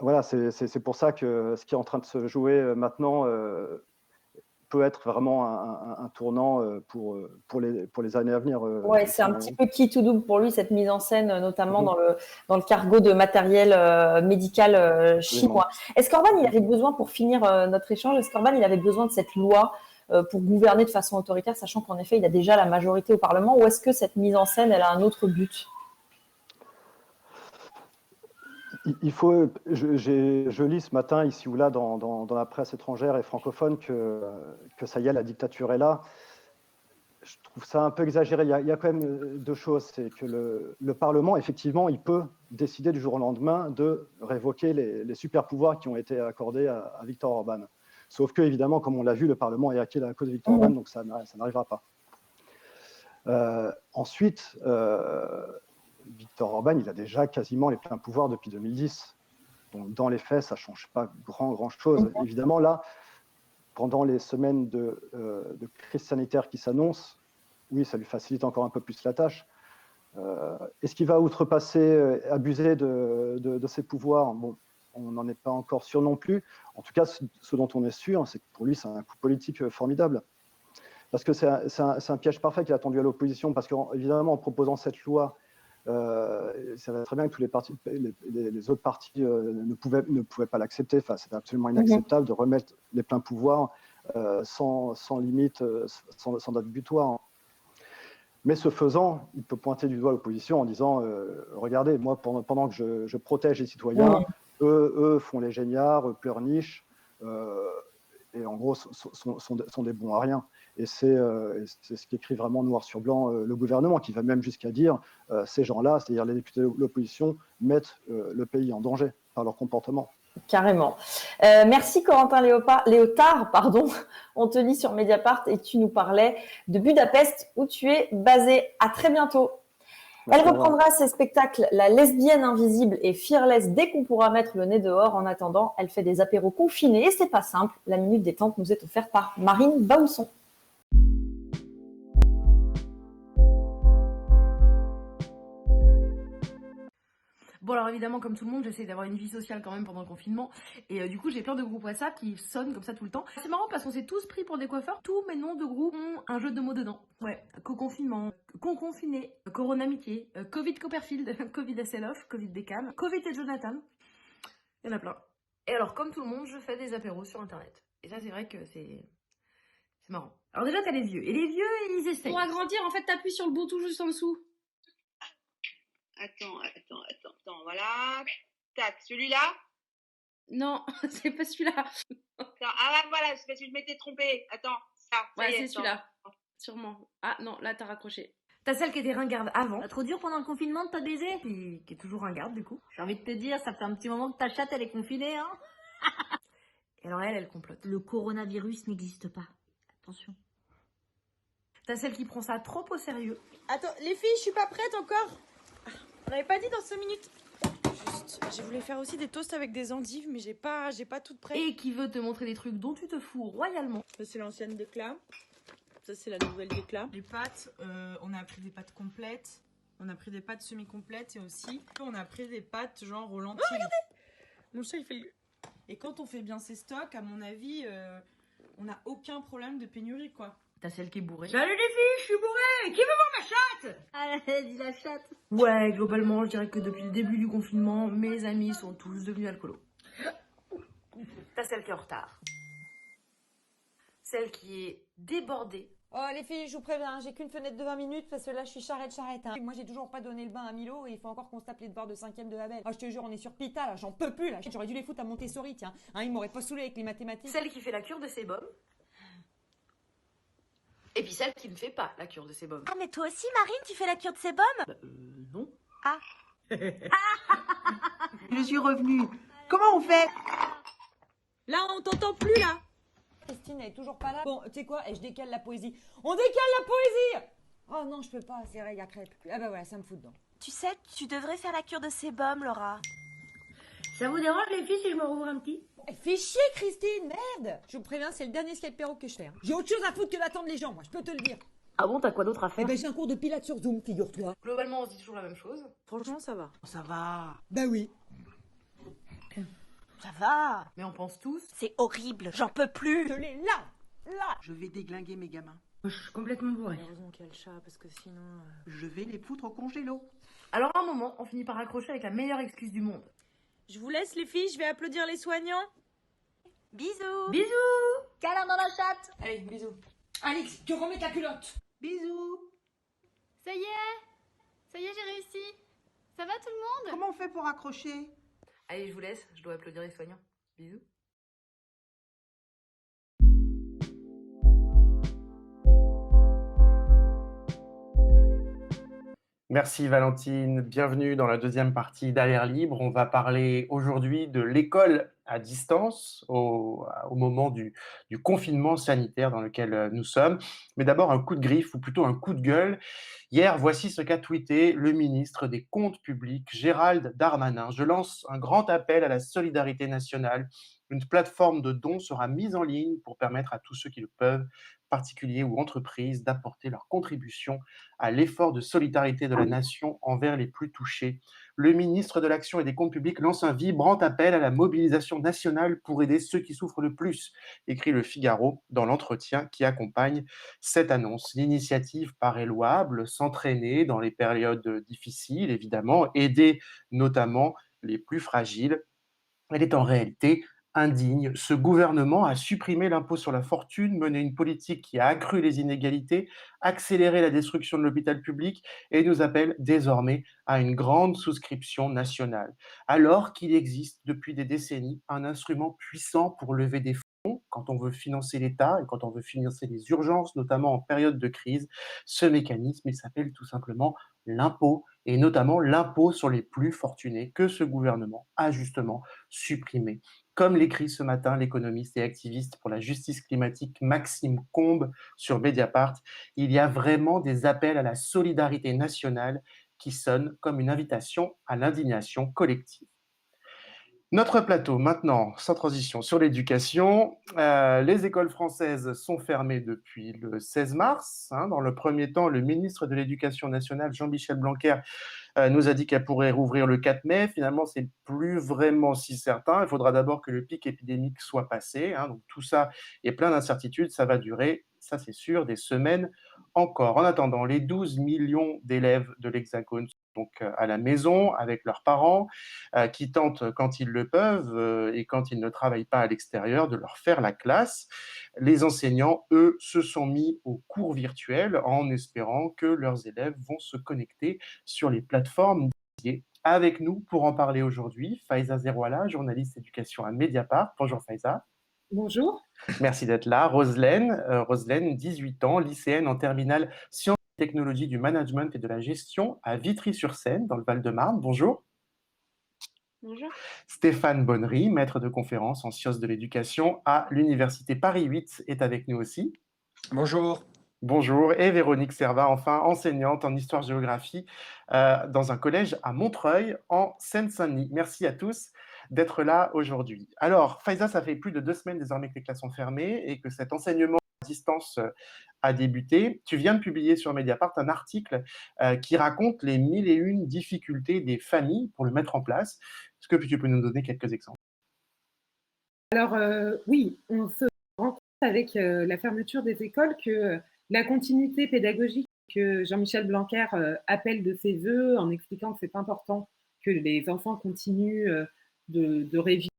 voilà, c'est pour ça que ce qui est en train de se jouer maintenant peut être vraiment un tournant pour les années à venir. Ouais, c'est un petit peu qui tout double pour lui, cette mise en scène, notamment dans le cargo de matériel médical chinois. Est-ce qu'Orban, il avait besoin, pour finir notre échange, est-ce qu'Orban, il avait besoin de cette loi pour gouverner de façon autoritaire, sachant qu'en effet, il a déjà la majorité au Parlement, ou est-ce que cette mise en scène, elle a un autre but? Je lis ce matin, ici ou là, dans la presse étrangère et francophone, que ça y est, la dictature est là. Je trouve ça un peu exagéré. Il y a quand même deux choses. C'est que le Parlement, effectivement, il peut décider du jour au lendemain de révoquer les super pouvoirs qui ont été accordés à Viktor Orban. Sauf que, évidemment, comme on l'a vu, le Parlement est hacké à la cause de Viktor Orban, donc ça n'arrivera pas. Ensuite, Viktor Orban, il a déjà quasiment les pleins pouvoirs depuis 2010. Donc, dans les faits, ça ne change pas grand-chose. Évidemment, là, pendant les semaines de crise sanitaire qui s'annoncent, oui, ça lui facilite encore un peu plus la tâche. Est-ce qu'il va outrepasser, abuser de ses pouvoirs? Bon, on n'en est pas encore sûr non plus. En tout cas, ce dont on est sûr, c'est que pour lui, c'est un coup politique formidable. Parce que c'est un piège parfait qu'il a tendu à l'opposition, parce qu'évidemment, en proposant cette loi, ça va très bien que tous les autres partis ne pouvaient pas l'accepter. Enfin, c'était absolument inacceptable de remettre les pleins pouvoirs sans limite, sans date butoir. Mais ce faisant, il peut pointer du doigt l'opposition en disant regardez, moi, pendant que je protège les citoyens, Eux font les géniards, pleurnichent, et en gros sont des bons à rien. Et c'est ce qu'écrit vraiment noir sur blanc le gouvernement, qui va même jusqu'à dire ces gens-là, c'est-à-dire les députés de l'opposition, mettent le pays en danger par leur comportement. Carrément. Merci Corentin Léotard, pardon. On te lit sur Mediapart et tu nous parlais de Budapest où tu es basé. À très bientôt. Elle reprendra ses spectacles La lesbienne invisible et Fearless dès qu'on pourra mettre le nez dehors. En attendant, elle fait des apéros confinés et c'est pas simple. La minute détente nous est offerte par Marine Baousson. Bon, alors évidemment, comme tout le monde, j'essaie d'avoir une vie sociale quand même pendant le confinement. Et du coup, j'ai plein de groupes WhatsApp qui sonnent comme ça tout le temps. C'est marrant parce qu'on s'est tous pris pour des coiffeurs. Tous mes noms de groupes ont un jeu de mots dedans. Ouais, co-confinement, con-confiné, Corona Amitié, Covid Copperfield, Covid SLOF, Covid Beckham, Covid et Jonathan. Il y en a plein. Et alors, comme tout le monde, je fais des apéros sur Internet. Et ça, c'est vrai que c'est marrant. Alors déjà, t'as les vieux. Et les vieux, ils essayent. Pour agrandir, en fait, t'appuies sur le bouton juste en dessous. Attends, voilà. Tac, celui-là? Non, c'est pas celui-là. Ah voilà, c'est parce que je m'étais trompée. Attends, ça. Ouais, c'est celui-là. Sûrement. Ah non, là t'as raccroché. T'as celle qui était ringarde avant. Trop dur pendant le confinement de ta baiser. Puis qui est toujours ringarde du coup. J'ai envie de te dire, ça fait un petit moment que ta chatte elle est confinée, hein. Et alors elle complote. Le coronavirus n'existe pas. Attention. T'as celle qui prend ça trop au sérieux. Attends, les filles, je suis pas prête encore. On n'avait pas dit dans 5 minutes. Juste, j'ai voulu faire aussi des toasts avec des endives, mais j'ai pas toutes prêtes. Et qui veut te montrer des trucs dont tu te fous royalement. Ça, c'est l'ancienne d'éclat. Ça, c'est la nouvelle d'éclat. Les pâtes, on a pris des pâtes complètes. On a pris des pâtes semi-complètes et aussi, on a pris des pâtes genre au lentilles. Oh, regardez! Mon chat, il fait le... Et quand on fait bien ses stocks, à mon avis, on n'a aucun problème de pénurie, quoi. T'as celle qui est bourrée. Salut les filles, je suis bourrée. Qui veut voir ma chatte? Allez, dis la chatte. Ouais, globalement, je dirais que depuis le début du confinement, mes amis sont tous devenus alcoolos. T'as celle qui est en retard. Celle qui est débordée. Oh les filles, je vous préviens, j'ai qu'une fenêtre de 20 minutes parce que là je suis charrette. Hein. Moi j'ai toujours pas donné le bain à Milo et il faut encore qu'on se tape les devoirs de 5e de Abel. Ah je te jure, on est sur Pita là, j'en peux plus là. J'aurais dû les foutre à Montessori, tiens. Hein, ils m'auraient pas saoulé avec les mathématiques. Celle qui fait la cure de sébum. Et puis celle qui ne fait pas la cure de sébum. Ah mais toi aussi Marine, tu fais la cure de sébum? Non. Ah. Je suis revenue. Comment on fait? Là on t'entend plus là. Christine elle est toujours pas là. Bon, tu sais quoi, je décale la poésie. On décale la poésie. Oh non, je peux pas, c'est vrai, il y a crêpe. Ah bah voilà, ça me fout dedans. Tu sais, tu devrais faire la cure de sébum, Laura. Ça vous dérange les filles si je me rouvre un petit? Fais chier Christine, merde. Je vous préviens, c'est le dernier Skype Perro que je fais. J'ai autre chose à foutre que d'attendre les gens, moi, je peux te le dire. Ah bon, t'as quoi d'autre à faire? Eh ben j'ai un cours de pilates sur Zoom, figure-toi. Globalement, on se dit toujours la même chose. Franchement, ça va. Ça va. Bah oui. Ça va. Mais on pense tous. C'est horrible, j'en peux plus. Je l'ai là. Je vais déglinguer mes gamins. Je suis complètement bourrée. Heureusement qu'il y a le chat, parce que sinon... Je vais les foutre au congélo. Alors à un moment, on finit par accrocher avec la meilleure excuse du monde. Je vous laisse les filles, je vais applaudir les soignants. Bisous. Bisous. Câlin dans la chatte. Allez, bisous. Alex, tu remets ta culotte. Bisous. Ça y est, j'ai réussi. Ça va tout le monde? Comment on fait pour accrocher? Allez, je vous laisse, je dois applaudir les soignants. Bisous. Merci Valentine, bienvenue dans la deuxième partie d'Air Libre. On va parler aujourd'hui de l'école à distance au moment du confinement sanitaire dans lequel nous sommes. Mais d'abord un coup de griffe ou plutôt un coup de gueule. Hier, voici ce qu'a tweeté le ministre des Comptes publics, Gérald Darmanin. Je lance un grand appel à la solidarité nationale. Une plateforme de dons sera mise en ligne pour permettre à tous ceux qui le peuvent, particuliers ou entreprises, d'apporter leur contribution à l'effort de solidarité de la nation envers les plus touchés. Le ministre de l'Action et des Comptes publics lance un vibrant appel à la mobilisation nationale pour aider ceux qui souffrent le plus, écrit Le Figaro dans l'entretien qui accompagne cette annonce. L'initiative paraît louable, s'entraîner dans les périodes difficiles, évidemment, aider notamment les plus fragiles. Elle est en réalité indigne. Ce gouvernement a supprimé l'impôt sur la fortune, mené une politique qui a accru les inégalités, accéléré la destruction de l'hôpital public et nous appelle désormais à une grande souscription nationale. Alors qu'il existe depuis des décennies un instrument puissant pour lever des fonds quand on veut financer l'État et quand on veut financer les urgences, notamment en période de crise, ce mécanisme, il s'appelle tout simplement l'impôt, et notamment l'impôt sur les plus fortunés que ce gouvernement a justement supprimé. Comme l'écrit ce matin l'économiste et activiste pour la justice climatique Maxime Combe sur Mediapart, il y a vraiment des appels à la solidarité nationale qui sonnent comme une invitation à l'indignation collective. Notre plateau, maintenant, sans transition, sur l'éducation. Les écoles françaises sont fermées depuis le 16 mars. Dans le premier temps, le ministre de l'Éducation nationale, Jean-Michel Blanquer, nous a dit qu'elle pourrait rouvrir le 4 mai. Finalement, c'est plus vraiment si certain. Il faudra d'abord que le pic épidémique soit passé. Donc tout ça est plein d'incertitudes. Ça va durer, ça c'est sûr, des semaines encore. En attendant, les 12 millions d'élèves de l'Hexagone sont donc à la maison avec leurs parents qui tentent, quand ils le peuvent et quand ils ne travaillent pas à l'extérieur, de leur faire la classe. Les enseignants, eux, se sont mis au cours virtuel en espérant que leurs élèves vont se connecter sur les plateformes dédiées. Avec nous pour en parler aujourd'hui, Faiza Zerouala, journaliste éducation à Mediapart. Bonjour Faiza. Bonjour. Merci d'être là. Roselaine, 18 ans, lycéenne en terminale sciences et technologies du management et de la gestion à Vitry-sur-Seine, dans le Val-de-Marne. Bonjour. Bonjour. Stéphane Bonnery, maître de conférence en sciences de l'éducation à l'Université Paris 8, est avec nous aussi. Bonjour. Bonjour. Et Véronique Servat, enfin enseignante en histoire-géographie dans un collège à Montreuil, en Seine-Saint-Denis. Merci à tous d'être là aujourd'hui. Alors, Faiza, ça fait plus de 2 semaines désormais que les classes sont fermées et que cet enseignement à distance a débuté. Tu viens de publier sur Mediapart un article qui raconte les 1001 difficultés des familles pour le mettre en place. Est-ce que tu peux nous donner quelques exemples? Alors oui, on se rend compte avec la fermeture des écoles que la continuité pédagogique que Jean-Michel Blanquer appelle de ses voeux en expliquant que c'est important que les enfants continuent de réviser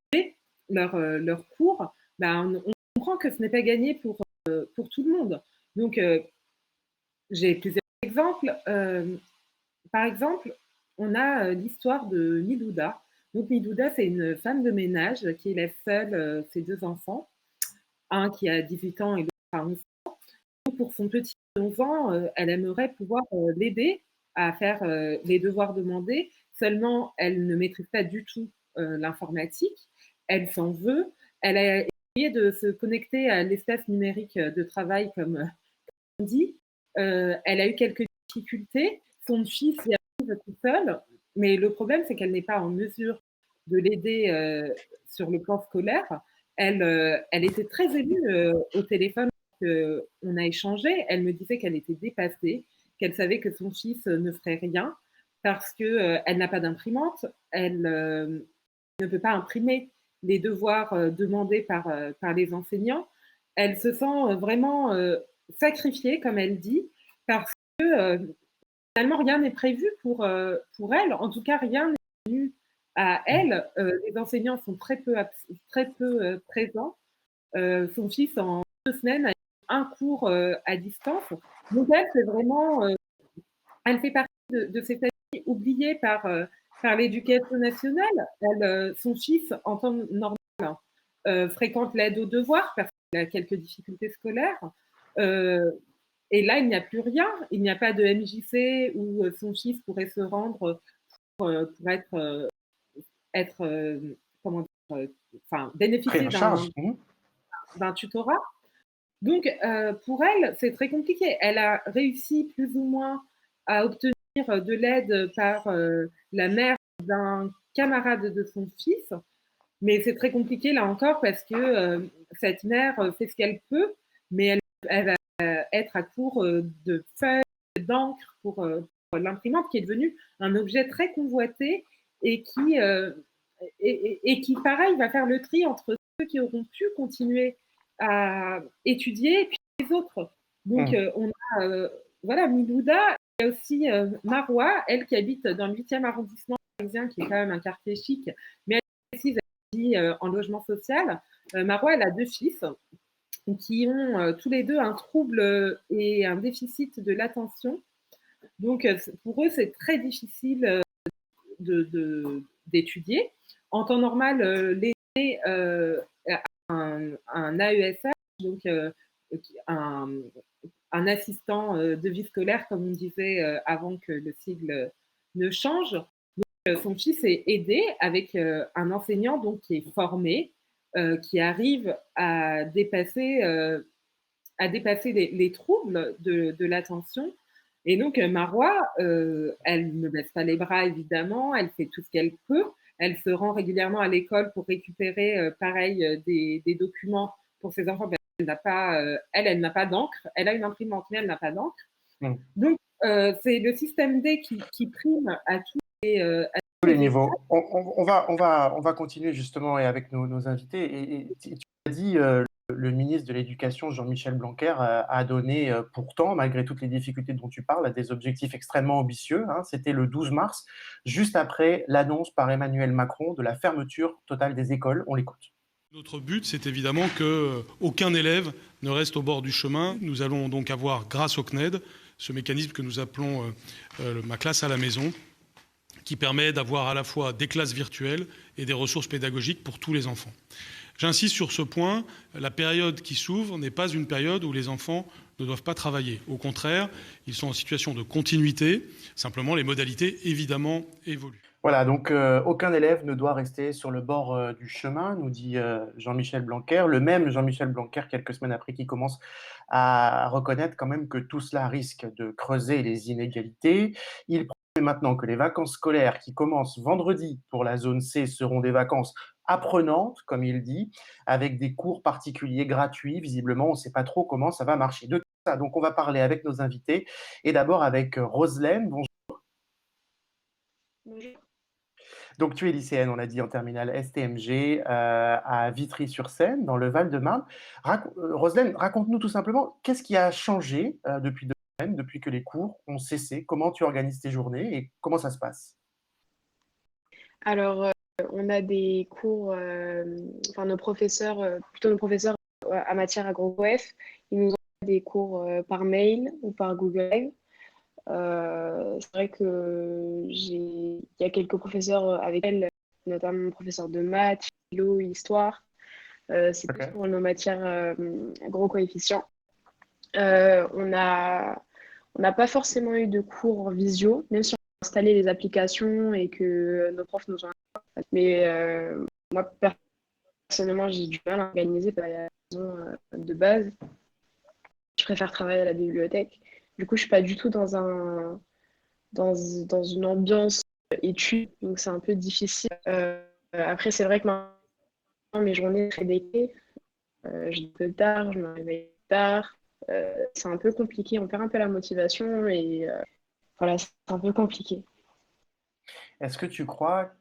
leurs cours, on comprend que ce n'est pas gagné pour tout le monde. Donc, j'ai plusieurs exemples. Par exemple, on a l'histoire de Midouda. Donc, Midouda, c'est une femme de ménage qui élève seule ses 2 enfants, un qui a 18 ans et l'autre a 11 ans. Donc, pour son petit 11 ans, elle aimerait pouvoir l'aider à faire les devoirs demandés. Seulement, elle ne maîtrise pas du tout l'informatique. Elle s'en veut. Elle a essayé de se connecter à l'espace numérique de travail, comme on dit. Elle a eu quelques difficultés. Son fils y arrive tout seul, mais le problème, c'est qu'elle n'est pas en mesure de l'aider sur le plan scolaire. Elle était très émue au téléphone qu'on a échangé. Elle me disait qu'elle était dépassée, qu'elle savait que son fils ne ferait rien parce qu'elle n'a pas d'imprimante. Elle ne peut pas imprimer les devoirs demandés par les enseignants. Elle se sent vraiment sacrifiée, comme elle dit, parce que finalement, rien n'est prévu pour elle. En tout cas, rien n'est venu à elle. Les enseignants sont très peu présents. Son fils, en 2 semaines, a eu un cours à distance. Donc, elle, c'est vraiment... elle fait partie de ces familles oubliées par l'éducation nationale. Son fils, en temps normal, fréquente l'aide aux devoirs parce qu'il a quelques difficultés scolaires. Et là, il n'y a plus rien. Il n'y a pas de MJC où son fils pourrait se rendre pour bénéficier d'un tutorat. Donc, pour elle, c'est très compliqué. Elle a réussi plus ou moins à obtenir de l'aide par la mère d'un camarade de son fils, mais c'est très compliqué là encore parce que cette mère fait ce qu'elle peut, mais elle va être à court de feuilles, d'encre pour l'imprimante, qui est devenue un objet très convoité et qui, pareil, va faire le tri entre ceux qui auront pu continuer à étudier et puis les autres. Donc, on a Midouda. Il y a aussi Marois, elle qui habite dans le 8e arrondissement parisien, qui est quand même un quartier chic, mais elle est précise, elle vit en logement social. Marois, elle a 2 fils qui ont tous les deux un trouble et un déficit de l'attention. Donc, pour eux, c'est très difficile d'étudier. En temps normal, l'aîné a un AESH, donc un assistant de vie scolaire, comme on disait avant que le sigle ne change. Donc, son fils est aidé avec un enseignant donc, qui est formé, qui arrive à dépasser les troubles de l'attention. Et donc, Marois, elle ne baisse pas les bras, évidemment, elle fait tout ce qu'elle peut. Elle se rend régulièrement à l'école pour récupérer, pareil, des documents pour ses enfants. Elle n'a pas d'encre. Elle a une imprimante, mais elle n'a pas d'encre. Donc, c'est le système D qui prime à tous les niveaux. On va continuer justement et avec nos invités. Et tu as dit, le ministre de l'Éducation, Jean-Michel Blanquer, a donné pourtant, malgré toutes les difficultés dont tu parles, des objectifs extrêmement ambitieux. Hein. C'était le 12 mars, juste après l'annonce par Emmanuel Macron de la fermeture totale des écoles. On l'écoute. Notre but, c'est évidemment qu'aucun élève ne reste au bord du chemin. Nous allons donc avoir, grâce au CNED, ce mécanisme que nous appelons ma classe à la maison, qui permet d'avoir à la fois des classes virtuelles et des ressources pédagogiques pour tous les enfants. J'insiste sur ce point, la période qui s'ouvre n'est pas une période où les enfants ne doivent pas travailler. Au contraire, ils sont en situation de continuité, simplement les modalités évidemment évoluent. Voilà, donc aucun élève ne doit rester sur le bord du chemin, nous dit Jean-Michel Blanquer, le même Jean-Michel Blanquer, quelques semaines après, qui commence à reconnaître quand même que tout cela risque de creuser les inégalités. Il promet maintenant que les vacances scolaires qui commencent vendredi pour la zone C seront des vacances apprenantes, comme il dit, avec des cours particuliers gratuits. Visiblement, on ne sait pas trop comment ça va marcher. De tout ça, donc on va parler avec nos invités, et d'abord avec Roselaine. Bonjour. Bonjour. Donc, tu es lycéenne, on l'a dit, en terminale STMG à Vitry-sur-Seine, dans le Val-de-Marne. Roselaine, raconte-nous tout simplement, qu'est-ce qui a changé depuis 2 semaines, depuis que les cours ont cessé? Comment tu organises tes journées et comment ça se passe? Alors, on a des cours, nos professeurs à matière agro-OF, ils nous envoient des cours par mail ou par Google Drive. C'est vrai il y a quelques professeurs avec elle, notamment mon professeur de maths, philo, histoire. C'est plus pour nos matières gros coefficients. On n'a pas forcément eu de cours en visio, même si on a installé les applications et que nos profs nous ont. Mais moi, personnellement, j'ai du mal à organiser par la raison de base. Je préfère travailler à la bibliothèque. Du coup, je suis pas du tout dans une ambiance étude, donc c'est un peu difficile. Après, c'est vrai que maintenant, mes journées sont très décalées. Je dors tard, je me réveille tard. C'est un peu compliqué, on perd un peu la motivation et voilà, c'est un peu compliqué. Est-ce que tu crois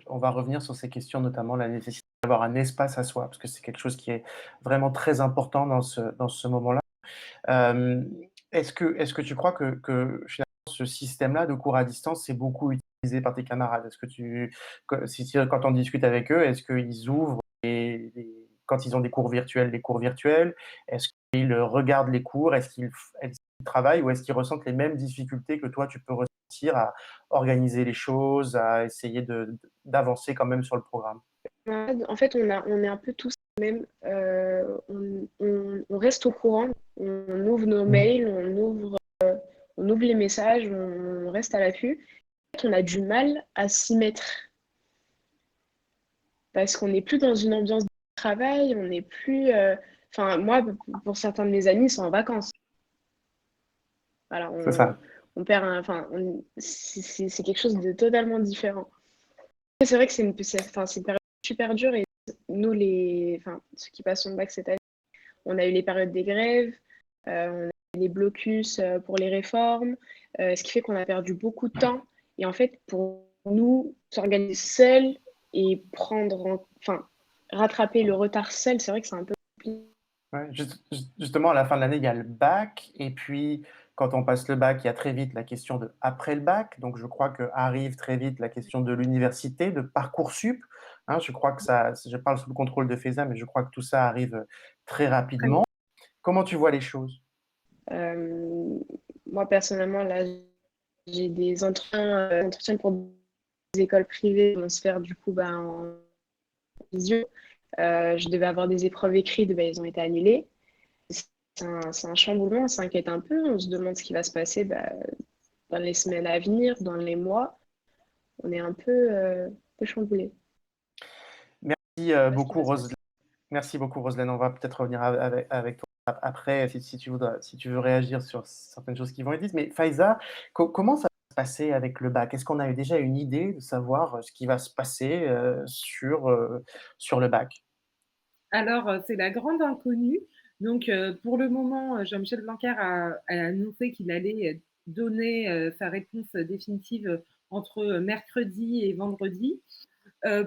on va revenir sur ces questions, notamment la nécessité d'avoir un espace à soi, parce que c'est quelque chose qui est vraiment très important dans ce moment-là. Est-ce que tu crois que finalement ce système-là de cours à distance c'est beaucoup utilisé par tes camarades? Est-ce que quand on discute avec eux, est-ce qu'ils ouvrent quand ils ont des cours virtuels, Est-ce qu'ils regardent les cours? Est-ce qu'ils travaillent ou est-ce qu'ils ressentent les mêmes difficultés que toi tu peux ressentir à organiser les choses, à essayer d'avancer quand même sur le programme? En fait, on est un peu tous même. On reste au courant, on ouvre nos mails, on ouvre les messages, on reste à l'affût. En fait, on a du mal à s'y mettre parce qu'on n'est plus dans une ambiance de travail, on n'est plus. Moi, pour certains de mes amis, ils sont en vacances. Voilà, c'est ça. On perd c'est quelque chose de totalement différent. C'est vrai que c'est une période super dure et nous, ceux qui passent son bac cette année, on a eu les périodes des grèves, on a eu les blocus pour les réformes, ce qui fait qu'on a perdu beaucoup de temps. Et en fait, pour nous, s'organiser seul et rattraper le retard seul, c'est vrai que c'est un peu compliqué. Ouais, justement, à la fin de l'année, il y a le bac, et puis quand on passe le bac, il y a très vite la question de après le bac. Donc, je crois qu'arrive très vite la question de l'université, de Parcoursup. hein. Je crois que ça, je parle sous le contrôle de Faiza, mais je crois que tout ça arrive très rapidement. Comment tu vois les choses? Moi, personnellement, là, j'ai des entretiens pour des écoles privées qui vont se faire du coup en visio. Je devais avoir des épreuves écrites, elles ont été annulées. C'est un chamboulement, on s'inquiète un peu, on se demande ce qui va se passer dans les semaines à venir, dans les mois. On est un peu chamboulé. Merci beaucoup, Roselyne. Merci beaucoup, Roselyne. On va peut-être revenir avec toi après, si tu veux réagir sur certaines choses qui vont être dites. Mais Faiza, comment ça va se passer avec le bac? Est-ce qu'on a déjà une idée de savoir ce qui va se passer sur le bac? Alors, c'est la grande inconnue. Donc, pour le moment, Jean-Michel Blanquer a annoncé qu'il allait donner sa réponse définitive entre mercredi et vendredi.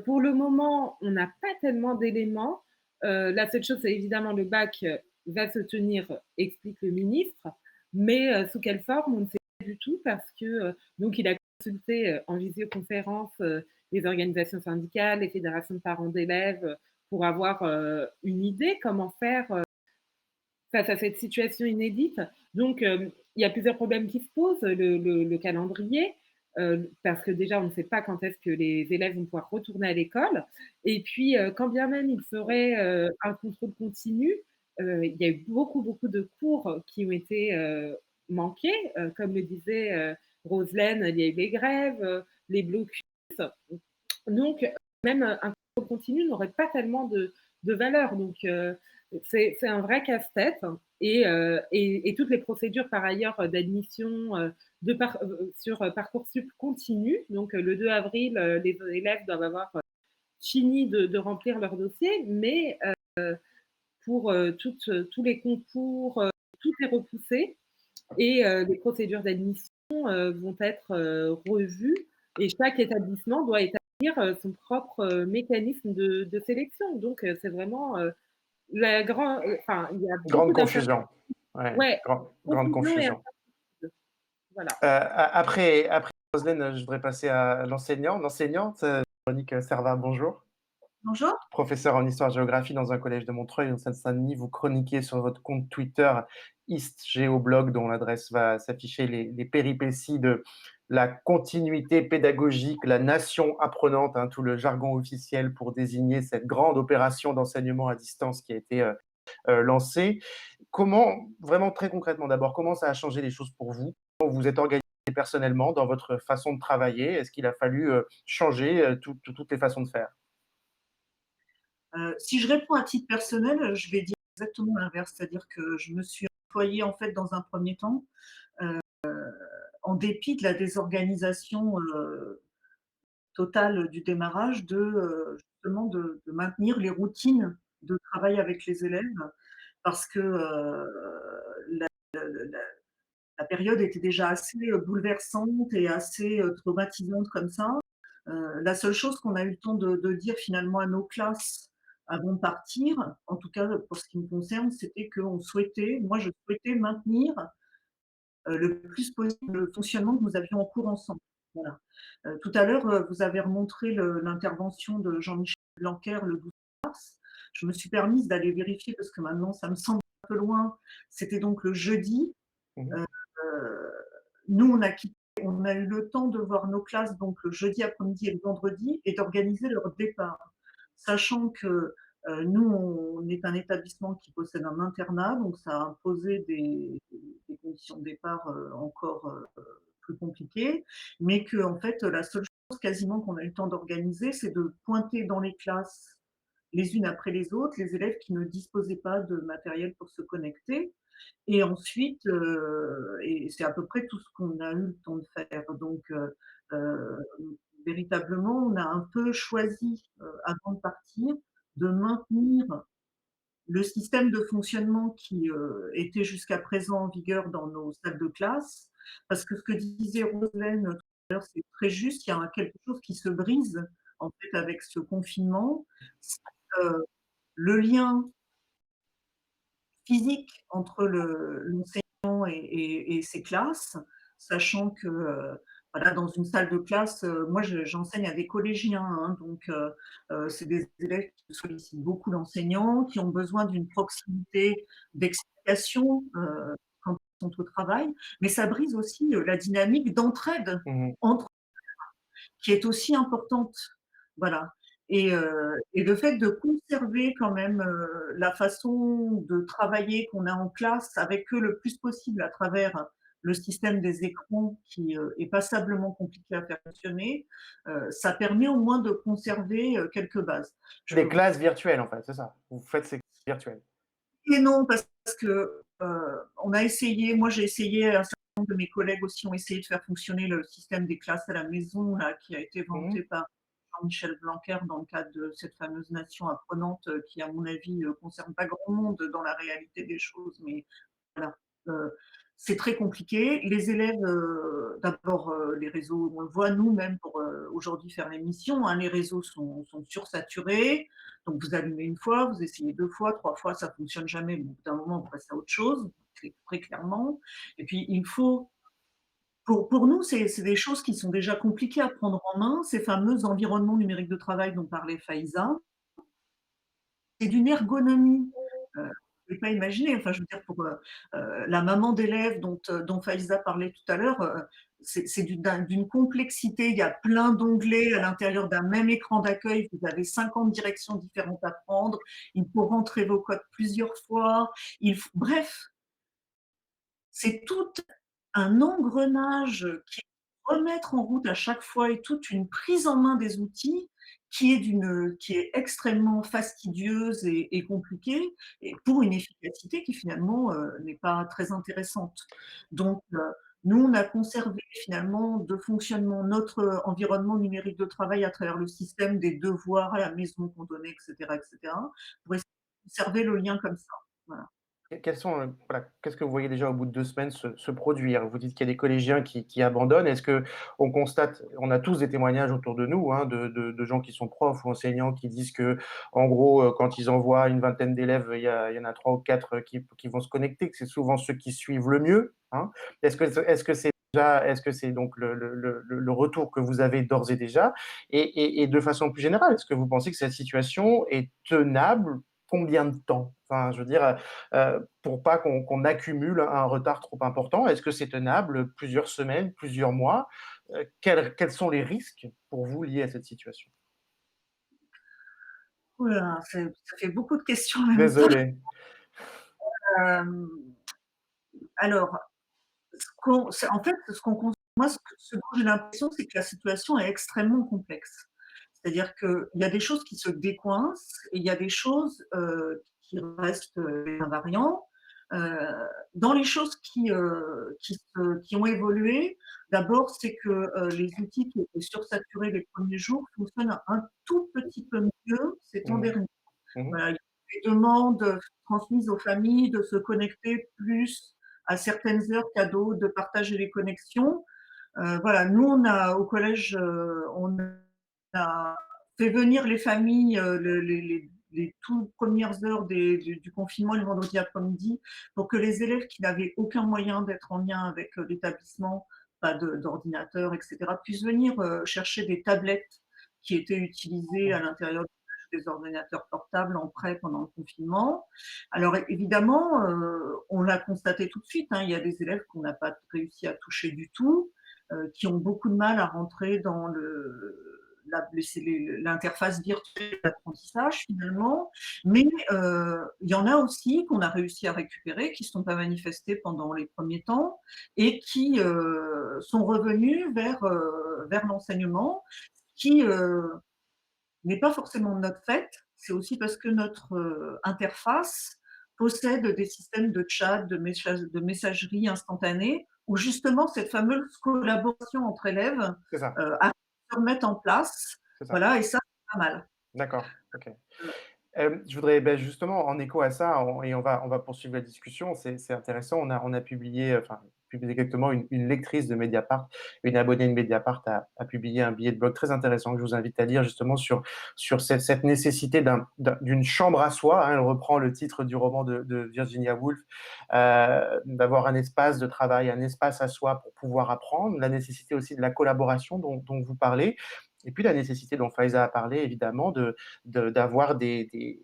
Pour le moment, on n'a pas tellement d'éléments. La seule chose, c'est évidemment le bac va se tenir, explique le ministre, mais sous quelle forme, on ne sait pas du tout parce que donc il a consulté en visioconférence les organisations syndicales, les fédérations de parents d'élèves pour avoir une idée comment faire face à cette situation inédite. Donc, il y a plusieurs problèmes qui se posent. Le calendrier, parce que déjà, on ne sait pas quand est-ce que les élèves vont pouvoir retourner à l'école. Et puis, quand bien même il ferait un contrôle continu, il y a eu beaucoup, beaucoup de cours qui ont été manqués. Comme le disait Roselyne, il y a eu les grèves, les blocus. Donc, même un contrôle continu n'aurait pas tellement de valeur. Donc, c'est un vrai casse-tête. Et toutes les procédures, par ailleurs, d'admission sur Parcoursup continuent. Donc, le 2 avril, les élèves doivent avoir fini de remplir leur dossier, mais pour tous les concours, tout est repoussé et les procédures d'admission vont être revues et chaque établissement doit établir son propre mécanisme de sélection. Donc, c'est vraiment la grande. Enfin, il y a Grande confusion. Ouais, grande confusion. Voilà. Après Roselyne, je voudrais passer à l'enseignante, Véronique Servat, bonjour. Bonjour. Professeur en histoire-géographie dans un collège de Montreuil, en Seine-Saint-Denis, vous chroniquez sur votre compte Twitter HistGeoblog, dont l'adresse va s'afficher, les péripéties de la continuité pédagogique, la nation apprenante, tout le jargon officiel pour désigner cette grande opération d'enseignement à distance qui a été lancée. Comment, vraiment très concrètement d'abord, comment ça a changé les choses pour vous? Comment vous êtes organisé personnellement dans votre façon de travailler? Est-ce qu'il a fallu changer toutes les façons de faire? Si je réponds à titre personnel, je vais dire exactement l'inverse, c'est-à-dire que je me suis employée en fait dans un premier temps, en dépit de la désorganisation totale du démarrage, justement de maintenir les routines de travail avec les élèves, parce que la période était déjà assez bouleversante et assez traumatisante comme ça. La seule chose qu'on a eu le temps de dire finalement à nos classes avant de partir, en tout cas pour ce qui me concerne, c'était moi je souhaitais maintenir le plus possible le fonctionnement que nous avions en cours ensemble. Voilà. Tout à l'heure, vous avez remontré l'intervention de Jean-Michel Blanquer le 12 mars. Je me suis permise d'aller vérifier parce que maintenant ça me semble un peu loin. C'était donc le jeudi. Nous, on a eu le temps de voir nos classes donc le jeudi après-midi et le vendredi et d'organiser leur départ. Sachant que nous, on est un établissement qui possède un internat, donc ça a imposé des conditions de départ encore plus compliquées, mais que en fait, la seule chose quasiment qu'on a eu le temps d'organiser, c'est de pointer dans les classes les unes après les autres les élèves qui ne disposaient pas de matériel pour se connecter. Et ensuite, et c'est à peu près tout ce qu'on a eu le temps de faire. Donc, véritablement, on a un peu choisi, avant de partir, de maintenir le système de fonctionnement qui était jusqu'à présent en vigueur dans nos salles de classe. Parce que ce que disait Roselyne tout à l'heure, c'est très juste, il y a quelque chose qui se brise en fait avec ce confinement. C'est, le lien physique entre l'enseignant et ses classes, sachant que voilà, dans une salle de classe, moi j'enseigne à des collégiens, hein, donc c'est des élèves qui sollicitent beaucoup l'enseignant, qui ont besoin d'une proximité d'explication quand ils sont au travail, mais ça brise aussi la dynamique d'entraide entre qui est aussi importante. Voilà. Et le fait de conserver quand même la façon de travailler qu'on a en classe avec eux le plus possible à travers le système des écrans qui est passablement compliqué à faire fonctionner, ça permet au moins de conserver quelques bases. Des classes virtuelles, en fait, c'est ça? Vous faites ces classes virtuelles? Et non, parce que on a essayé, moi j'ai essayé, un certain nombre de mes collègues aussi ont essayé de faire fonctionner le système des classes à la maison, là, qui a été vanté par Jean-Michel Blanquer dans le cadre de cette fameuse nation apprenante qui, à mon avis, concerne pas grand monde dans la réalité des choses, mais voilà. C'est très compliqué. Les élèves, d'abord, les réseaux, on le voit nous-mêmes pour aujourd'hui faire l'émission, hein, les réseaux sont sursaturés. Donc vous allumez une fois, vous essayez 2 fois, 3 fois, ça fonctionne jamais. Bon, au bout d'un moment, on passe à autre chose, très clairement. Et puis il faut pour nous, c'est des choses qui sont déjà compliquées à prendre en main, ces fameux environnements numériques de travail dont parlait Faiza. C'est d'une ergonomie, vous pouvez pas imaginer. Enfin, je veux dire, pour la maman d'élève dont Faiza parlait tout à l'heure, c'est d'une complexité. Il y a plein d'onglets à l'intérieur d'un même écran d'accueil. Vous avez 50 directions différentes à prendre. Il faut rentrer vos codes plusieurs fois. Bref, c'est tout un engrenage qui remettre en route à chaque fois et toute une prise en main des outils qui est extrêmement fastidieuse et compliquée et pour une efficacité qui finalement n'est pas très intéressante. Donc nous, on a conservé finalement de fonctionnement notre environnement numérique de travail à travers le système des devoirs à la maison qu'on donnait, etc., pour essayer de conserver le lien comme ça. Voilà. Quels sont, voilà, qu'est-ce que vous voyez déjà au bout de 2 semaines se produire? Vous dites qu'il y a des collégiens qui abandonnent. Est-ce qu'on constate, on a tous des témoignages autour de nous, hein, de gens qui sont profs ou enseignants qui disent qu'en gros, quand ils envoient une vingtaine d'élèves, il y en a 3 ou 4 qui vont se connecter, que c'est souvent ceux qui suivent le mieux, hein? Est-ce que c'est donc le retour que vous avez d'ores et déjà? Et de façon plus générale, est-ce que vous pensez que cette situation est tenable? Combien de temps? Enfin, je veux dire, pour pas qu'on accumule un retard trop important, est-ce que c'est tenable plusieurs semaines, plusieurs mois? Quels sont les risques pour vous liés à cette situation? Ouh là, ça fait beaucoup de questions en même temps. Désolé. Alors, en fait, moi, ce dont j'ai l'impression, c'est que la situation est extrêmement complexe. C'est-à-dire qu'il y a des choses qui se décoincent et il y a des choses qui restent invariants. Dans les choses qui ont évolué, d'abord, c'est que les outils qui étaient sursaturés les premiers jours fonctionnent un tout petit peu mieux ces temps derniers. Voilà, il y a des demandes transmises aux familles de se connecter plus à certaines heures qu'à d'autres, de partager les connexions. Voilà, nous, au collège, on a fait venir les familles les toutes premières heures du confinement le vendredi après-midi pour que les élèves qui n'avaient aucun moyen d'être en lien avec l'établissement, pas d'ordinateur, etc., puissent venir chercher des tablettes qui étaient utilisées à l'intérieur des ordinateurs portables en prêt pendant le confinement. Alors évidemment, on l'a constaté tout de suite, hein, il y a des élèves qu'on n'a pas réussi à toucher du tout, qui ont beaucoup de mal à rentrer dans l'interface virtuelle d'apprentissage finalement, mais il y en a aussi qu'on a réussi à récupérer, qui ne se sont pas manifestés pendant les premiers temps et qui sont revenus vers l'enseignement, qui n'est pas forcément de notre fait, c'est aussi parce que notre interface possède des systèmes de chat, de messagerie instantanée, où justement cette fameuse collaboration entre élèves arrive à se remettre en place. Voilà, et ça, c'est pas mal. D'accord, OK. Je voudrais justement, en écho à ça, on va poursuivre la discussion, c'est intéressant. On a publié, enfin, plus exactement une lectrice de Mediapart, une abonnée de Mediapart a publié un billet de blog très intéressant que je vous invite à lire justement sur cette nécessité d'une chambre à soi. Hein, elle reprend le titre du roman de Virginia Woolf, d'avoir un espace de travail, un espace à soi pour pouvoir apprendre, la nécessité aussi de la collaboration dont vous parlez, et puis la nécessité dont Faiza a parlé, évidemment, d'avoir des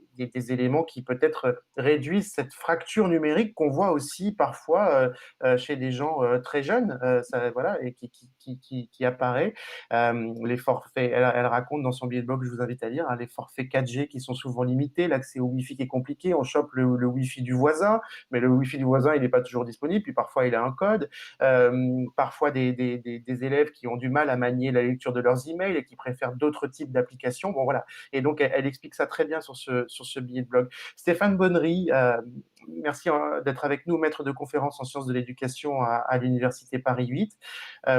éléments qui peut-être réduisent cette fracture numérique qu'on voit aussi parfois chez des gens très jeunes, voilà, et qui apparaît. Les forfaits, elle raconte dans son billet de blog, je vous invite à lire, hein, les forfaits 4G qui sont souvent limités, l'accès au Wi-Fi qui est compliqué, on chope le Wi-Fi du voisin, mais le Wi-Fi du voisin, il n'est pas toujours disponible, puis parfois il a un code, parfois des élèves qui ont du mal à manier la lecture de leurs emails et qui préfèrent d'autres types d'applications. Bon, voilà. Et donc, elle explique ça très bien sur ce billet de blog. Stéphane Bonnery, merci d'être avec nous, maître de conférence en sciences de l'éducation à l'Université Paris 8.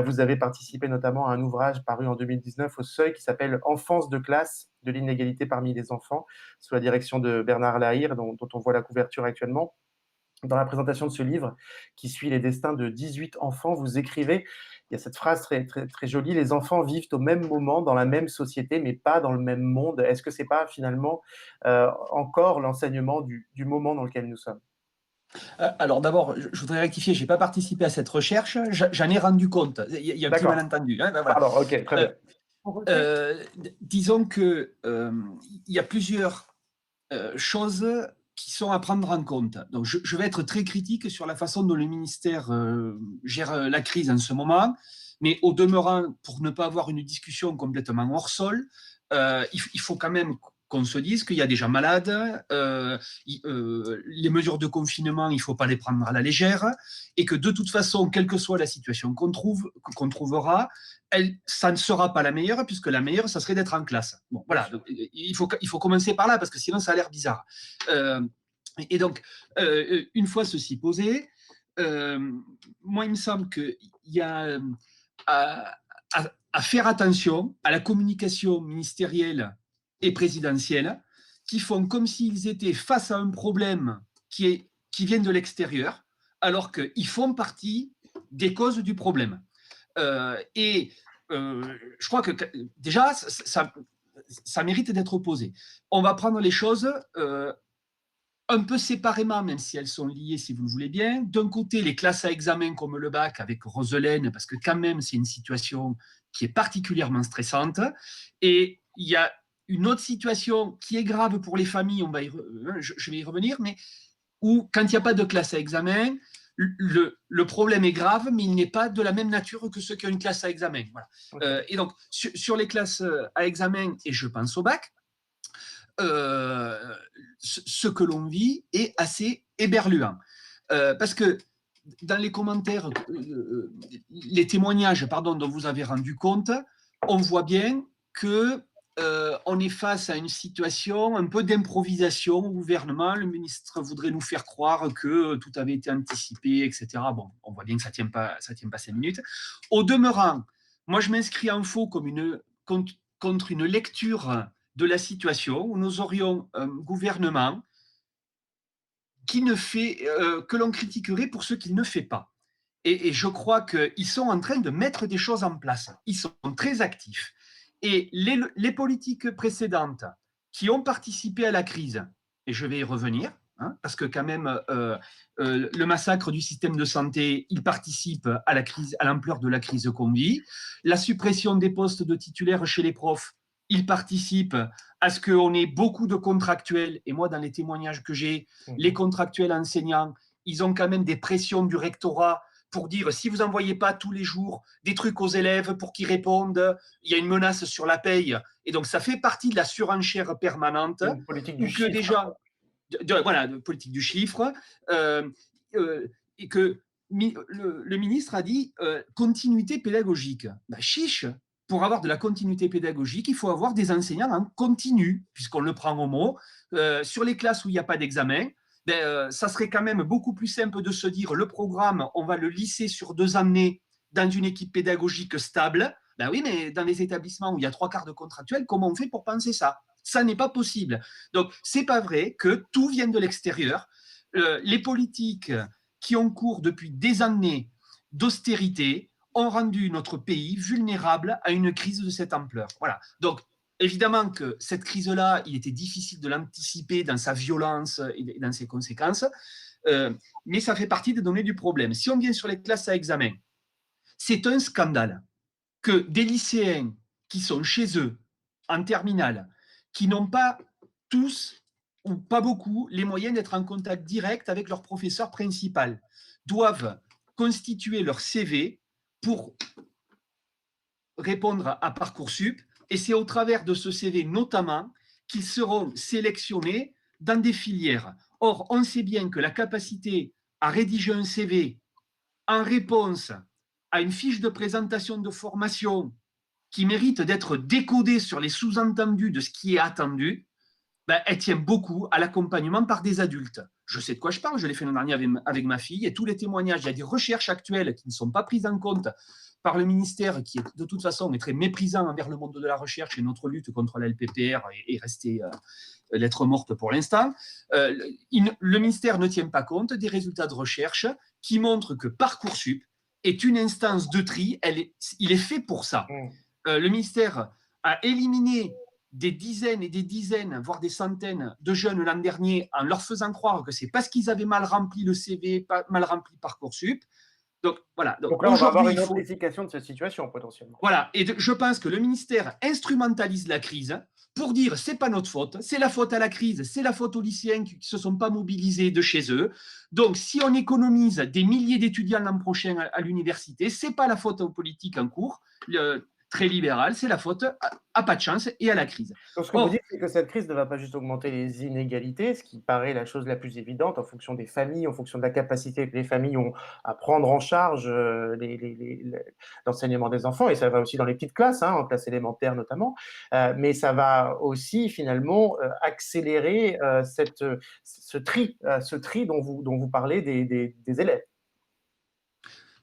Vous avez participé notamment à un ouvrage paru en 2019 au Seuil qui s'appelle « Enfance de classe, de l'inégalité parmi les enfants », sous la direction de Bernard Lahire, dont on voit la couverture actuellement. Dans la présentation de ce livre, qui suit les destins de 18 enfants, vous écrivez, il y a cette phrase très, très, très jolie, « Les enfants vivent au même moment, dans la même société, mais pas dans le même monde ». Est-ce que ce n'est pas finalement encore l'enseignement du moment dans lequel nous sommes? Alors d'abord, je voudrais rectifier, je n'ai pas participé à cette recherche, j'en ai rendu compte. Il y a un petit malentendu. Hein, ben voilà. Pardon, ok, très bien. Disons qu'il y a plusieurs choses qui sont à prendre en compte. Donc, je vais être très critique sur la façon dont le ministère gère la crise en ce moment, mais au demeurant, pour ne pas avoir une discussion complètement hors sol, il faut quand même qu'on se dise qu'il y a des gens malades, les mesures de confinement, il ne faut pas les prendre à la légère, et que de toute façon, quelle que soit la situation qu'on trouvera, ça ne sera pas la meilleure, puisque la meilleure, ça serait d'être en classe. Bon, voilà, donc, il faut commencer par là, parce que sinon, ça a l'air bizarre. Et donc, une fois ceci posé, moi, il me semble qu'il y a à faire attention à la communication ministérielle et présidentielle, qui font comme s'ils étaient face à un problème qui vient de l'extérieur, alors qu'ils font partie des causes du problème. Je crois que déjà, ça mérite d'être posé. On va prendre les choses un peu séparément, même si elles sont liées, si vous le voulez bien. D'un côté, les classes à examen comme le bac avec Roselaine, parce que quand même, c'est une situation qui est particulièrement stressante. Et il y a une autre situation qui est grave pour les familles, je vais y revenir, mais où, quand il n'y a pas de classe à examen, le problème est grave, mais il n'est pas de la même nature que ceux qui ont une classe à examen. Voilà. Okay. Et donc, sur les classes à examen, et je pense au bac, ce que l'on vit est assez éberluant. Parce que dans les commentaires, les témoignages dont vous avez rendu compte, on voit bien que on est face à une situation un peu d'improvisation au gouvernement. Le ministre voudrait nous faire croire que tout avait été anticipé, etc. Bon, on voit bien que ça tient pas 5 minutes. Au demeurant, moi, je m'inscris en faux contre une lecture de la situation où nous aurions un gouvernement que l'on critiquerait pour ce qu'il ne fait pas. Et je crois qu'ils sont en train de mettre des choses en place. Ils sont très actifs. Et les politiques précédentes qui ont participé à la crise, et je vais y revenir, hein, parce que quand même, le massacre du système de santé, il participe à l'ampleur de la crise qu'on vit. La suppression des postes de titulaires chez les profs, il participe à ce qu'on ait beaucoup de contractuels. Et moi, dans les témoignages que j'ai, les contractuels enseignants, ils ont quand même des pressions du rectorat pour dire, si vous n'envoyez pas tous les jours des trucs aux élèves pour qu'ils répondent, il y a une menace sur la paye. Et donc, ça fait partie de la surenchère permanente. Une politique du chiffre. Voilà, de politique du chiffre. Et que le ministre a dit continuité pédagogique. Ben, chiche, pour avoir de la continuité pédagogique, il faut avoir des enseignants en continu, puisqu'on le prend au mot. Sur les classes où il n'y a pas d'examen, ça serait quand même beaucoup plus simple de se dire le programme, on va le lisser sur 2 années dans une équipe pédagogique stable. Ben oui, mais dans les établissements où il y a 3/4 de contractuels, comment on fait pour penser ça? Ça n'est pas possible. Donc, c'est pas vrai que tout vienne de l'extérieur. Les politiques qui ont cours depuis des années d'austérité ont rendu notre pays vulnérable à une crise de cette ampleur. Voilà. Donc, évidemment que cette crise-là, il était difficile de l'anticiper dans sa violence et dans ses conséquences, mais ça fait partie des données du problème. Si on vient sur les classes à examen, c'est un scandale que des lycéens qui sont chez eux, en terminale, qui n'ont pas tous, ou pas beaucoup, les moyens d'être en contact direct avec leur professeur principal, doivent constituer leur CV pour répondre à Parcoursup, et c'est au travers de ce CV notamment qu'ils seront sélectionnés dans des filières. Or, on sait bien que la capacité à rédiger un CV en réponse à une fiche de présentation de formation qui mérite d'être décodée sur les sous-entendus de ce qui est attendu, elle tient beaucoup à l'accompagnement par des adultes. Je sais de quoi je parle, je l'ai fait l'an dernier avec ma fille, et tous les témoignages, il y a des recherches actuelles qui ne sont pas prises en compte par le ministère, qui de toute façon est très méprisant envers le monde de la recherche, et notre lutte contre la LPPR est restée lettre morte pour l'instant. Le ministère ne tient pas compte des résultats de recherche qui montrent que Parcoursup est une instance de tri, il est fait pour ça. Le ministère a éliminé des dizaines et des dizaines, voire des centaines de jeunes l'an dernier en leur faisant croire que c'est parce qu'ils avaient mal rempli le CV, mal rempli Parcoursup. Donc voilà. Donc là, on va avoir une amplification de cette situation potentiellement. Voilà, et je pense que le ministère instrumentalise la crise pour dire c'est pas notre faute, c'est la faute à la crise, c'est la faute aux lycéens qui se sont pas mobilisés de chez eux. Donc si on économise des milliers d'étudiants l'an prochain à l'université, c'est pas la faute aux politiques en cours, très libérale, c'est la faute à pas de chance et à la crise. Donc, ce que vous dites, c'est que cette crise ne va pas juste augmenter les inégalités, ce qui paraît la chose la plus évidente en fonction des familles, en fonction de la capacité que les familles ont à prendre en charge l'enseignement des enfants, et ça va aussi dans les petites classes, en classe élémentaire notamment, mais ça va aussi finalement accélérer ce tri dont vous parlez des élèves.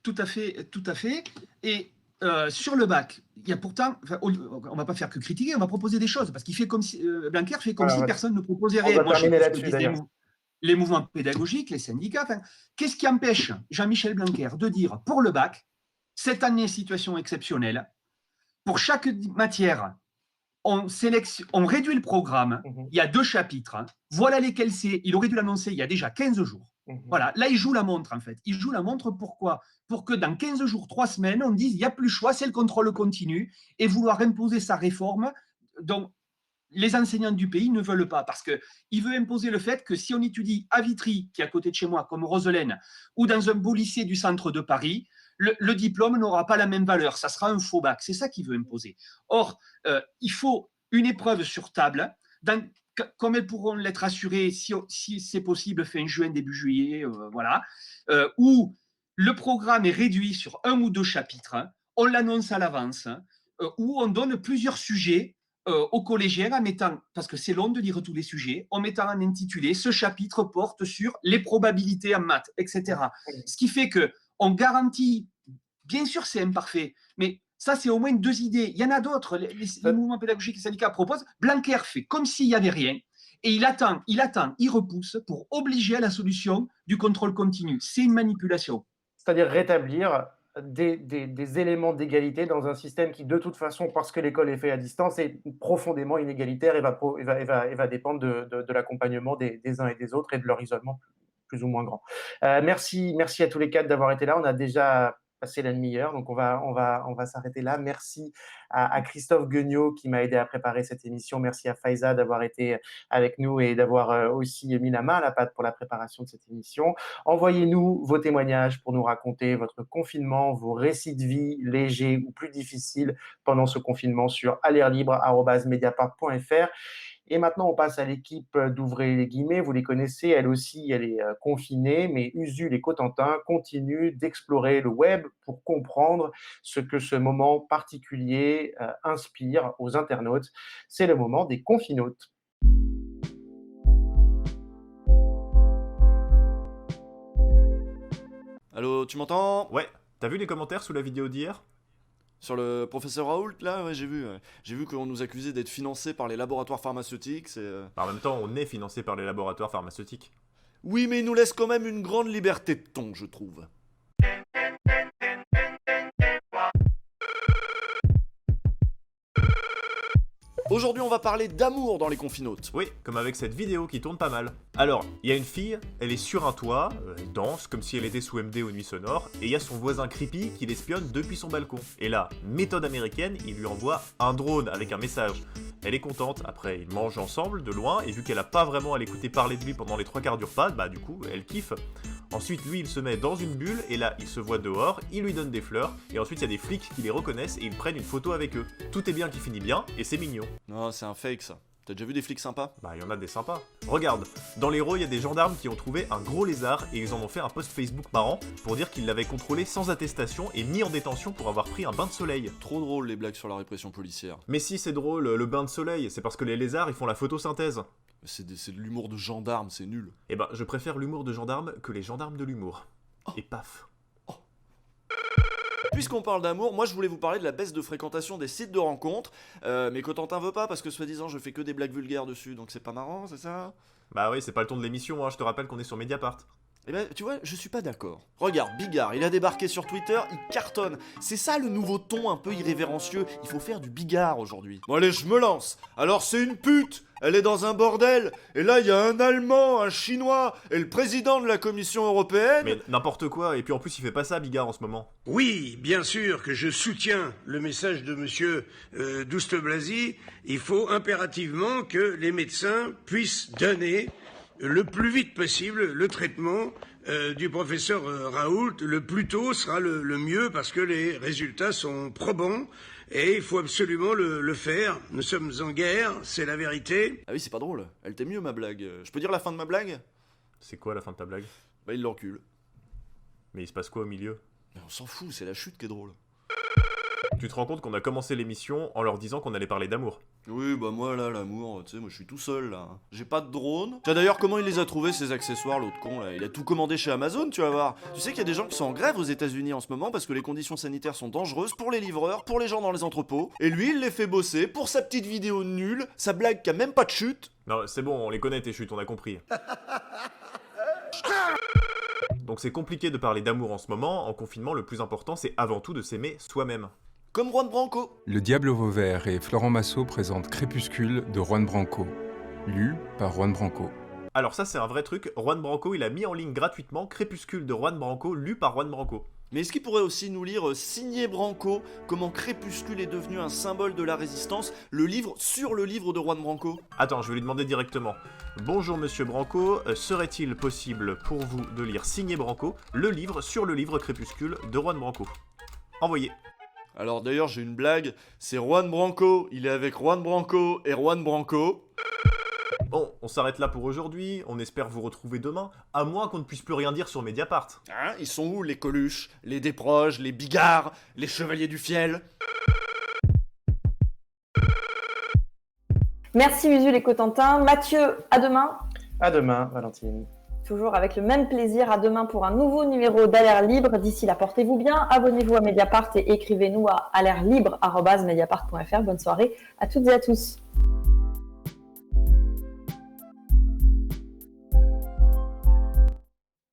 Tout à fait. Et sur le bac, il y a pourtant, on ne va pas faire que critiquer, on va proposer des choses, parce qu'il fait comme si, Blanquer fait comme si personne ne proposait rien. Moi, les mouvements pédagogiques, les syndicats, qu'est-ce qui empêche Jean-Michel Blanquer de dire, pour le bac, cette année, situation exceptionnelle, pour chaque matière, on réduit le programme, il y a 2 chapitres, voilà lesquels c'est, il aurait dû l'annoncer il y a déjà 15 jours. Voilà, là, il joue la montre, en fait. Il joue la montre, pourquoi ? Pour que dans 15 jours, 3 semaines, on dise il n'y a plus le choix, c'est le contrôle continu, et vouloir imposer sa réforme dont les enseignants du pays ne veulent pas, parce qu'il veut imposer le fait que si on étudie à Vitry, qui est à côté de chez moi, comme Roselaine, ou dans un beau lycée du centre de Paris, le diplôme n'aura pas la même valeur, ça sera un faux bac, c'est ça qu'il veut imposer. Or, il faut une épreuve sur table, comme elles pourront l'être assurées si c'est possible fin juin, début juillet, où le programme est réduit sur 1 ou 2 chapitres, on l'annonce à l'avance, où on donne plusieurs sujets aux collégiens en mettant, parce que c'est long de lire tous les sujets, en mettant en intitulé, ce chapitre porte sur les probabilités en maths, etc. Ce qui fait qu'on garantit, bien sûr c'est imparfait, mais ça, c'est au moins 2 idées. Il y en a d'autres. Les mouvements pédagogiques et syndicats proposent. Blanquer fait comme s'il n'y avait rien. Et il attend, il repousse pour obliger à la solution du contrôle continu. C'est une manipulation. C'est-à-dire rétablir des éléments d'égalité dans un système qui, de toute façon, parce que l'école est faite à distance, est profondément inégalitaire et va dépendre de l'accompagnement des uns et des autres et de leur isolement plus ou moins grand. Merci à tous les 4 d'avoir été là. On a déjà passé la demi-heure, donc on va s'arrêter là. Merci à Christophe Guignot qui m'a aidé à préparer cette émission. Merci à Faiza d'avoir été avec nous et d'avoir aussi mis la main à la pâte pour la préparation de cette émission. Envoyez-nous vos témoignages pour nous raconter votre confinement, vos récits de vie légers ou plus difficiles pendant ce confinement sur alerlibre@mediapart.fr. Et maintenant, on passe à l'équipe d'Ouvrez les guillemets. Vous les connaissez, elle aussi, elle est confinée, mais Usul et Cotentin continuent d'explorer le web pour comprendre ce que ce moment particulier inspire aux internautes. C'est le moment des confinautes. Allô, tu m'entends ? Ouais, t'as vu les commentaires sous la vidéo d'hier ? Sur le professeur Raoult, là, ouais, j'ai vu. J'ai vu qu'on nous accusait d'être financés par les laboratoires pharmaceutiques. En même temps, on est financé par les laboratoires pharmaceutiques. Oui, mais ils nous laissent quand même une grande liberté de ton, je trouve. Aujourd'hui, on va parler d'amour dans les confinautes. Oui, comme avec cette vidéo qui tourne pas mal. Alors, il y a une fille, elle est sur un toit, elle danse comme si elle était sous MD aux nuits sonores, et il y a son voisin creepy qui l'espionne depuis son balcon. Et là, méthode américaine, il lui envoie un drone avec un message. Elle est contente, après ils mangent ensemble de loin, et vu qu'elle a pas vraiment à l'écouter parler de lui pendant les 3/4 du repas, bah du coup, elle kiffe. Ensuite, lui, il se met dans une bulle, et là, il se voit dehors, il lui donne des fleurs, et ensuite, il y a des flics qui les reconnaissent, et ils prennent une photo avec eux. Tout est bien qui finit bien, et c'est mignon. Non, c'est un fake ça. T'as déjà vu des flics sympas? Bah, il y en a des sympas. Regarde, dans l'Hérault, il y a des gendarmes qui ont trouvé un gros lézard, et ils en ont fait un post Facebook marrant, pour dire qu'ils l'avaient contrôlé sans attestation, et mis en détention pour avoir pris un bain de soleil. Trop drôle les blagues sur la répression policière. Mais si, c'est drôle, le bain de soleil, c'est parce que les lézards, ils font la photosynthèse. C'est de l'humour de gendarme, c'est nul. Eh ben, je préfère l'humour de gendarme que les gendarmes de l'humour. Et paf. Puisqu'on parle d'amour, moi je voulais vous parler de la baisse de fréquentation des sites de rencontres, mais Cotentin veut pas parce que soi-disant je fais que des blagues vulgaires dessus, donc c'est pas marrant, c'est ça? Bah oui, c'est pas le ton de l'émission, hein, je te rappelle qu'on est sur Mediapart. Eh ben, tu vois, je suis pas d'accord. Regarde, Bigard, il a débarqué sur Twitter, il cartonne. C'est ça le nouveau ton un peu irrévérencieux, il faut faire du Bigard aujourd'hui. Bon allez, je me lance. Alors c'est une pute, elle est dans un bordel, et là il y a un Allemand, un Chinois, et le président de la Commission européenne... Mais n'importe quoi, et puis en plus il fait pas ça Bigard en ce moment. Oui, bien sûr que je soutiens le message de monsieur Douste-Blazy. Il faut impérativement que les médecins puissent donner le plus vite possible le traitement du professeur Raoult. Le plus tôt sera le mieux parce que les résultats sont probants et il faut absolument le faire. Nous sommes en guerre, c'est la vérité. Ah oui, c'est pas drôle. Elle t'aime mieux ma blague. Je peux dire la fin de ma blague? C'est quoi la fin de ta blague? Bah il l'encule. Mais il se passe quoi au milieu? Mais on s'en fout, c'est la chute qui est drôle. Tu te rends compte qu'on a commencé l'émission en leur disant qu'on allait parler d'amour? Oui, bah moi là, l'amour, tu sais, moi je suis tout seul là. J'ai pas de drone. Tiens d'ailleurs, comment il les a trouvés ces accessoires, l'autre con là? Il a tout commandé chez Amazon, tu vas voir. Tu sais qu'il y a des gens qui sont en grève aux États-Unis en ce moment parce que les conditions sanitaires sont dangereuses pour les livreurs, pour les gens dans les entrepôts. Et lui, il les fait bosser pour sa petite vidéo nulle, sa blague qui a même pas de chute. Non, c'est bon, on les connaît tes chutes, on a compris. Donc c'est compliqué de parler d'amour en ce moment. En confinement, le plus important, c'est avant tout de s'aimer soi-même. Comme Juan Branco. Le Diable au Vauvert et Florent Massot présentent Crépuscule de Juan Branco, lu par Juan Branco. Alors ça c'est un vrai truc, Juan Branco il a mis en ligne gratuitement Crépuscule de Juan Branco, lu par Juan Branco. Mais est-ce qu'il pourrait aussi nous lire Signé Branco, comment Crépuscule est devenu un symbole de la résistance, le livre sur le livre de Juan Branco? Attends, je vais lui demander directement. Bonjour monsieur Branco, serait-il possible pour vous de lire Signé Branco, le livre sur le livre Crépuscule de Juan Branco? Envoyé. Alors d'ailleurs j'ai une blague, c'est Juan Branco, il est avec Juan Branco et Juan Branco. Bon, on s'arrête là pour aujourd'hui, on espère vous retrouver demain, à moins qu'on ne puisse plus rien dire sur Mediapart. Hein, ils sont où les Coluches, les Desproges, les Bigards, les Chevaliers du Fiel? Merci Usul et Cotentin. Mathieu, à demain. À demain, Valentine. Toujours avec le même plaisir, à demain pour un nouveau numéro d'Alerte Libre. D'ici là, portez-vous bien, abonnez-vous à Mediapart et écrivez-nous à alertelibre@mediapart.fr. Bonne soirée à toutes et à tous.